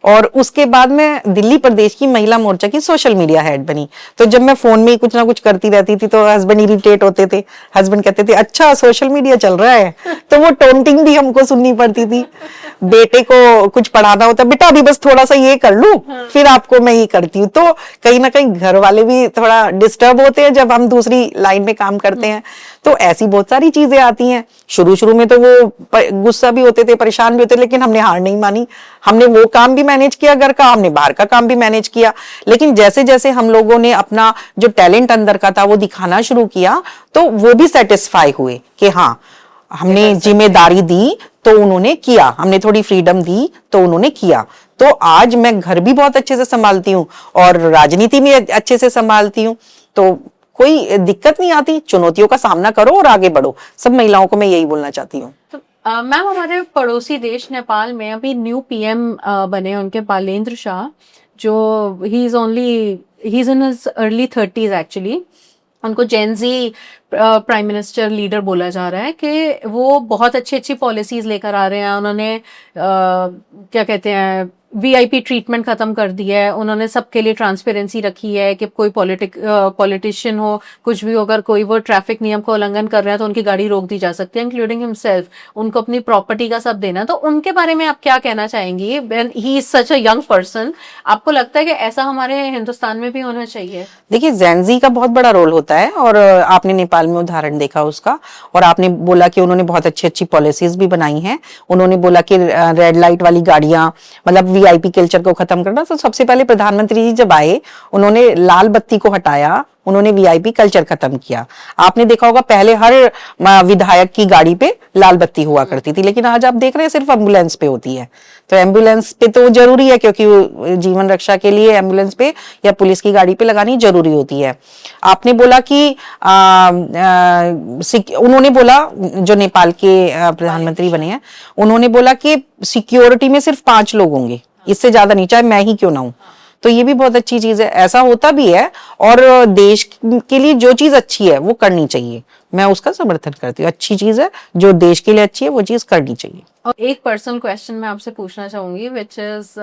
और उसके बाद मैं दिल्ली प्रदेश की महिला मोर्चा की सोशल मीडिया हेड बनी। तो जब मैं फोन में ही कुछ ना कुछ करती रहती थी तो हस्बैंड इरिटेट होते थे, हस्बैंड कहते थे अच्छा सोशल मीडिया चल रहा है, तो वो टोंटिंग भी हमको सुननी पड़ती थी। बेटे को कुछ पढ़ाना होता, बेटा अभी बस थोड़ा सा ये कर लूं फिर आपको मैं ये करती हूँ। तो कहीं ना कहीं घर वाले भी थोड़ा डिस्टर्ब होते हैं जब हम दूसरी लाइन में काम करते हैं। तो ऐसी बहुत सारी चीजें आती हैं। शुरू शुरू में तो वो गुस्सा भी होते थे, परेशान भी होते, लेकिन हमने हार नहीं मानी। हमने वो काम भी मैनेज किया घर का, हमने बाहर का काम भी मैनेज किया। लेकिन जैसे जैसे हम लोगों ने अपना जो टैलेंट अंदर का था वो दिखाना शुरू किया, तो वो भी सेटिस्फाई हुए कि हाँ हमने जिम्मेदारी दी तो उन्होंने किया, हमने थोड़ी फ्रीडम दी तो उन्होंने किया। तो आज मैं घर भी बहुत अच्छे से संभालती हूँ और राजनीति में अच्छे से संभालती हूँ, तो कोई दिक्कत नहीं आती। चुनौतियों का सामना करो और आगे बढ़ो, सब महिलाओं को मैं यही बोलना चाहती हूँ। तो मैम हमारे पड़ोसी देश नेपाल में अभी न्यू पीएम बने, उनके बालेंद्र शाह, जो he is in his early 30s actually. उनको जेनजी प्राइम मिनिस्टर लीडर बोला जा रहा है कि वो बहुत अच्छी अच्छी पॉलिसीज लेकर आ रहे हैं। उन्होंने क्या कहते हैं वीआईपी ट्रीटमेंट खत्म कर दिया है। उन्होंने सबके लिए ट्रांसपेरेंसी रखी है कि कोई पॉलिटिशियन हो, कुछ भी अगर कोई वो ट्रैफिक नियम का उल्लंघन कर रहा है तो उनकी गाड़ी रोक दी जा सकती है, इंक्लूडिंग हिमसेल्फ। उनको अपनी प्रॉपर्टी का सब देना। तो उनके बारे में आप क्या कहना चाहेंगी? He is such a young person. आपको लगता है कि ऐसा हमारे हिंदुस्तान में भी होना चाहिए? देखिए जेनजी का बहुत बड़ा रोल होता है, और आपने नेपाल में उदाहरण देखा उसका, और आपने बोला कि उन्होंने बहुत अच्छी अच्छी पॉलिसीज भी बनाई हैं। उन्होंने बोला कि रेड लाइट वाली गाड़ियां, मतलब वीआईपी कल्चर को खत्म करना। तो सबसे पहले प्रधानमंत्री जी जब आए उन्होंने लाल बत्ती को हटाया, उन्होंने वीआईपी कल्चर खत्म किया। आपने देखा होगा पहले हर विधायक की गाड़ी पे लाल बत्ती हुआ करती थी, लेकिन आज आप देख रहे हैं सिर्फ एम्बुलेंस पे होती है। तो एम्बुलेंस पे तो जरूरी है, क्योंकि जीवन रक्षा के लिए एम्बुलेंस पे या पुलिस की गाड़ी पे लगानी जरूरी होती है। आपने बोला कि उन्होंने बोला, जो नेपाल के प्रधानमंत्री बने हैं, उन्होंने बोला कि सिक्योरिटी में सिर्फ 5 लोग होंगे, इससे ज्यादा नहीं, चाहे मैं ही क्यों ना हूं। तो ये भी बहुत अच्छी चीज है, ऐसा होता भी है, और देश के लिए जो चीज अच्छी है वो करनी चाहिए, मैं उसका समर्थन करती हूँ। अच्छी चीज है, जो देश के लिए अच्छी है वो चीज करनी चाहिए। और एक पर्सनल क्वेश्चन मैं आपसे पूछना चाहूंगी, which is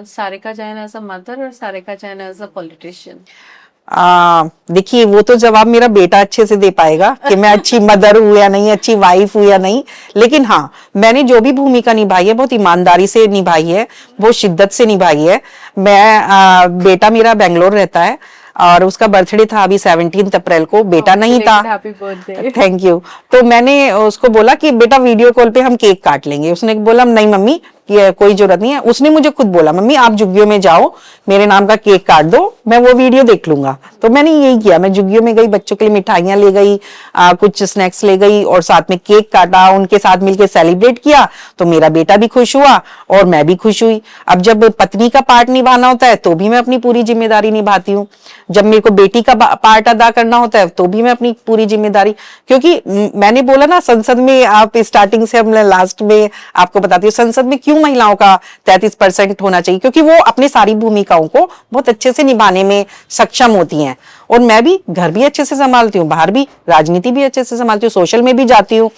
Sarika Jain as a mother और Sarika Jain as a politician. देखिए वो तो जवाब मेरा बेटा अच्छे से दे पाएगा कि मैं अच्छी मदर हूं या नहीं, अच्छी वाइफ हूं या नहीं। लेकिन हाँ, मैंने जो भी भूमिका निभाई है बहुत ईमानदारी से निभाई है, बहुत शिद्दत से निभाई है। मैं बेटा मेरा बेंगलोर रहता है और उसका बर्थडे था अभी 17 अप्रैल को, बेटा नहीं था। Happy birthday. Thank you. तो मैंने उसको बोला कि बेटा वीडियो कॉल पे हम केक काट लेंगे। उसने बोला नहीं मम्मी, ये कोई जरूरत नहीं है। उसने मुझे खुद बोला मम्मी आप जुग्गियों में जाओ, मेरे नाम का केक काट दो, मैं वो वीडियो देख लूंगा। तो मैंने यही किया, मैं जुग्गियों में गई, बच्चों के लिए मिठाइयां ले गई, कुछ स्नैक्स ले गई और साथ में केक काटा, उनके साथ मिलकर सेलिब्रेट किया। तो मेरा बेटा भी खुश हुआ और मैं भी खुश हुई। अब जब पत्नी का पार्ट निभाना होता है तो भी मैं अपनी पूरी जिम्मेदारी निभाती हूँ, जब मेरे को बेटी का पार्ट अदा करना होता है तो भी मैं अपनी पूरी जिम्मेदारी, क्योंकि मैंने बोला ना संसद में, आप स्टार्टिंग से हमने लास्ट में आपको बताती हूँ संसद में क्यों महिलाओं का 33% होना चाहिए, क्योंकि वो अपनी सारी भूमिकाओं को बहुत अच्छे से निभाने में सक्षम होती हैं। और मैं भी घर भी अच्छे से संभालती हूँ, बाहर भी राजनीति भी अच्छे से संभालती हूँ, सोशल में भी जाती हूँ,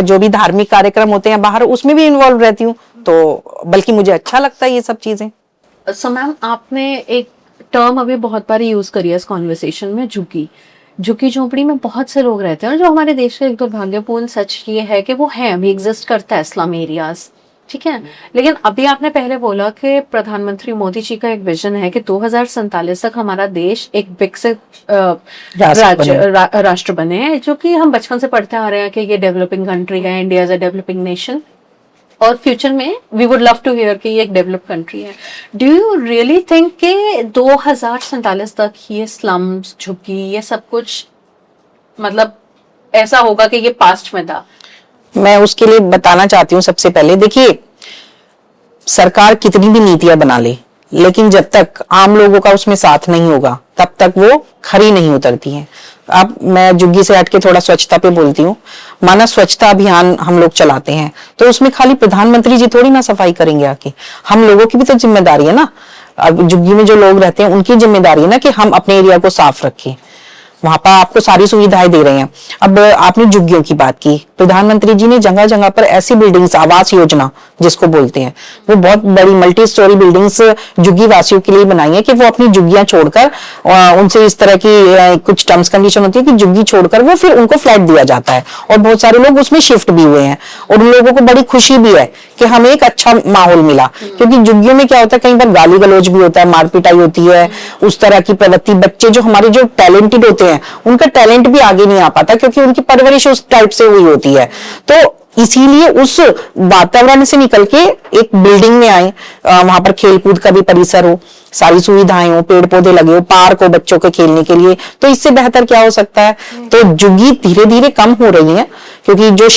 जो भी धार्मिक कार्यक्रम होते हैं बाहर उसमें भी इन्वॉल्व रहती हूँ। तो बल्कि मुझे अच्छा लगता है ये सब चीजें। सो मैम आपने एक टर्म अभी बहुत बार यूज करी है इस कॉन्वर्सेशन में, झुग्गी झोपड़ी में बहुत से लोग रहते हैं, और जो हमारे देश का एक दुर्भाग्यपूर्ण सच ये है कि वो है, अभी एग्जिस्ट करता है स्लम एरियाज, ठीक है। लेकिन अभी आपने पहले बोला कि प्रधानमंत्री मोदी जी का एक विजन है कि 2047 तक हमारा देश एक विकसित राष्ट्र बने, जो कि हम बचपन से पढ़ते आ रहे हैं कि ये डेवलपिंग कंट्री है, India is a developing nation, और फ्यूचर में we would love to hear कि ये एक डेवलप कंट्री है। डू यू रियली थिंक कि 2047 तक ये स्लम्स, झुग्गी, ये सब कुछ मतलब ऐसा होगा कि ये पास्ट में था? मैं उसके लिए बताना चाहती हूँ, सबसे पहले देखिए सरकार कितनी भी नीतियां बना ले, लेकिन जब तक आम लोगों का उसमें साथ नहीं होगा तब तक वो खरी नहीं उतरती हैं। अब मैं जुग्गी से हट के थोड़ा स्वच्छता पे बोलती हूँ। माना स्वच्छता अभियान हम लोग चलाते हैं, तो उसमें खाली प्रधानमंत्री जी थोड़ी ना सफाई करेंगे आके, हम लोगों की भी तो जिम्मेदारी है ना। अब जुग्गी में जो लोग रहते हैं उनकी जिम्मेदारी है ना कि हम अपने एरिया को साफ रखें। वहां पर आपको सारी सुविधाएं दे रहे हैं। अब आपने झुग्गियों की बात की, प्रधानमंत्री जी ने जगह जगह पर ऐसी बिल्डिंग्स, आवास योजना जिसको बोलते हैं, वो बहुत बड़ी मल्टी स्टोरी बिल्डिंग्स झुग्गी वासियों के लिए बनाई है कि वो अपनी झुग्गियां छोड़कर, उनसे इस तरह की कुछ टर्म्स कंडीशन होती है कि झुग्गी छोड़कर वो फिर उनको फ्लैट दिया जाता है, और बहुत सारे लोग उसमें शिफ्ट भी हुए हैं, और उन लोगों को बड़ी खुशी भी है कि हमें एक अच्छा माहौल मिला। क्योंकि झुग्गियों में क्या होता है, कई बार गाली गलौज भी होता है, मार पिटाई होती है, उस तरह की प्रवृत्ति, बच्चे जो हमारे जो टैलेंटेड होते हैं उनका टैलेंट भी आगे नहीं आ पाता, क्योंकि उनकी परवरिश उस टाइप से हुई होती है। तो इसीलिए उस वातावरण से निकल के एक बिल्डिंग में आए, वहां पर खेलकूद का भी परिसर हो, सारी सुविधाएं हो, पेड़ पौधे लगे हो, पार्क हो बच्चों के खेलने के लिए, तो इससे बेहतर क्या हो सकता है। तो झुग्गी धीरे धीरे कम हो रही है, क्योंकि जो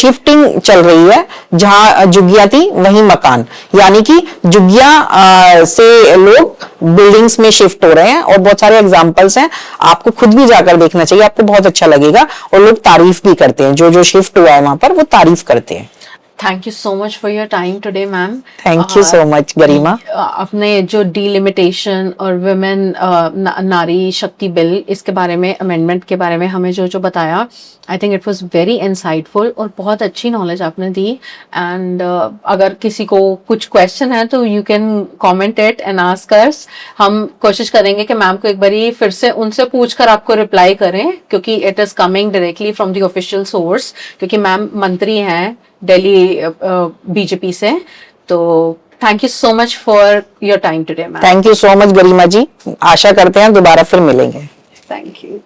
चल रही है, जहां झुग्गियां थी वहीं मकान, यानी कि झुग्गियां से लोग बिल्डिंग्स में शिफ्ट हो रहे हैं, और बहुत सारे एग्जांपल्स हैं, आपको खुद भी जाकर देखना चाहिए, आपको बहुत अच्छा लगेगा, और लोग तारीफ भी करते हैं, जो जो शिफ्ट हुआ है वहां पर वो तारीफ करते हैं। Thank you so much for your time today ma'am. Thank you so much Garima. आपने जो डीलिमिटेशन और वुमेन नारी शक्ति बिल, इसके बारे में, अमेंडमेंट के बारे में हमें जो जो बताया, I think it was very insightful और बहुत अच्छी नॉलेज आपने दी। एंड अगर किसी को कुछ क्वेश्चन है तो you can comment it and ask us. हम कोशिश करेंगे कि मैम को एक बारी फिर से उनसे पूछकर आपको रिप्लाई करें, क्योंकि it is coming directly from the official source, क्योंकि मैम मंत्री हैं दिल्ली बीजेपी से। तो thank you so much for your time today ma'am. Thank you so much Garima ji, आशा करते हैं दोबारा फिर मिलेंगे। Thank you.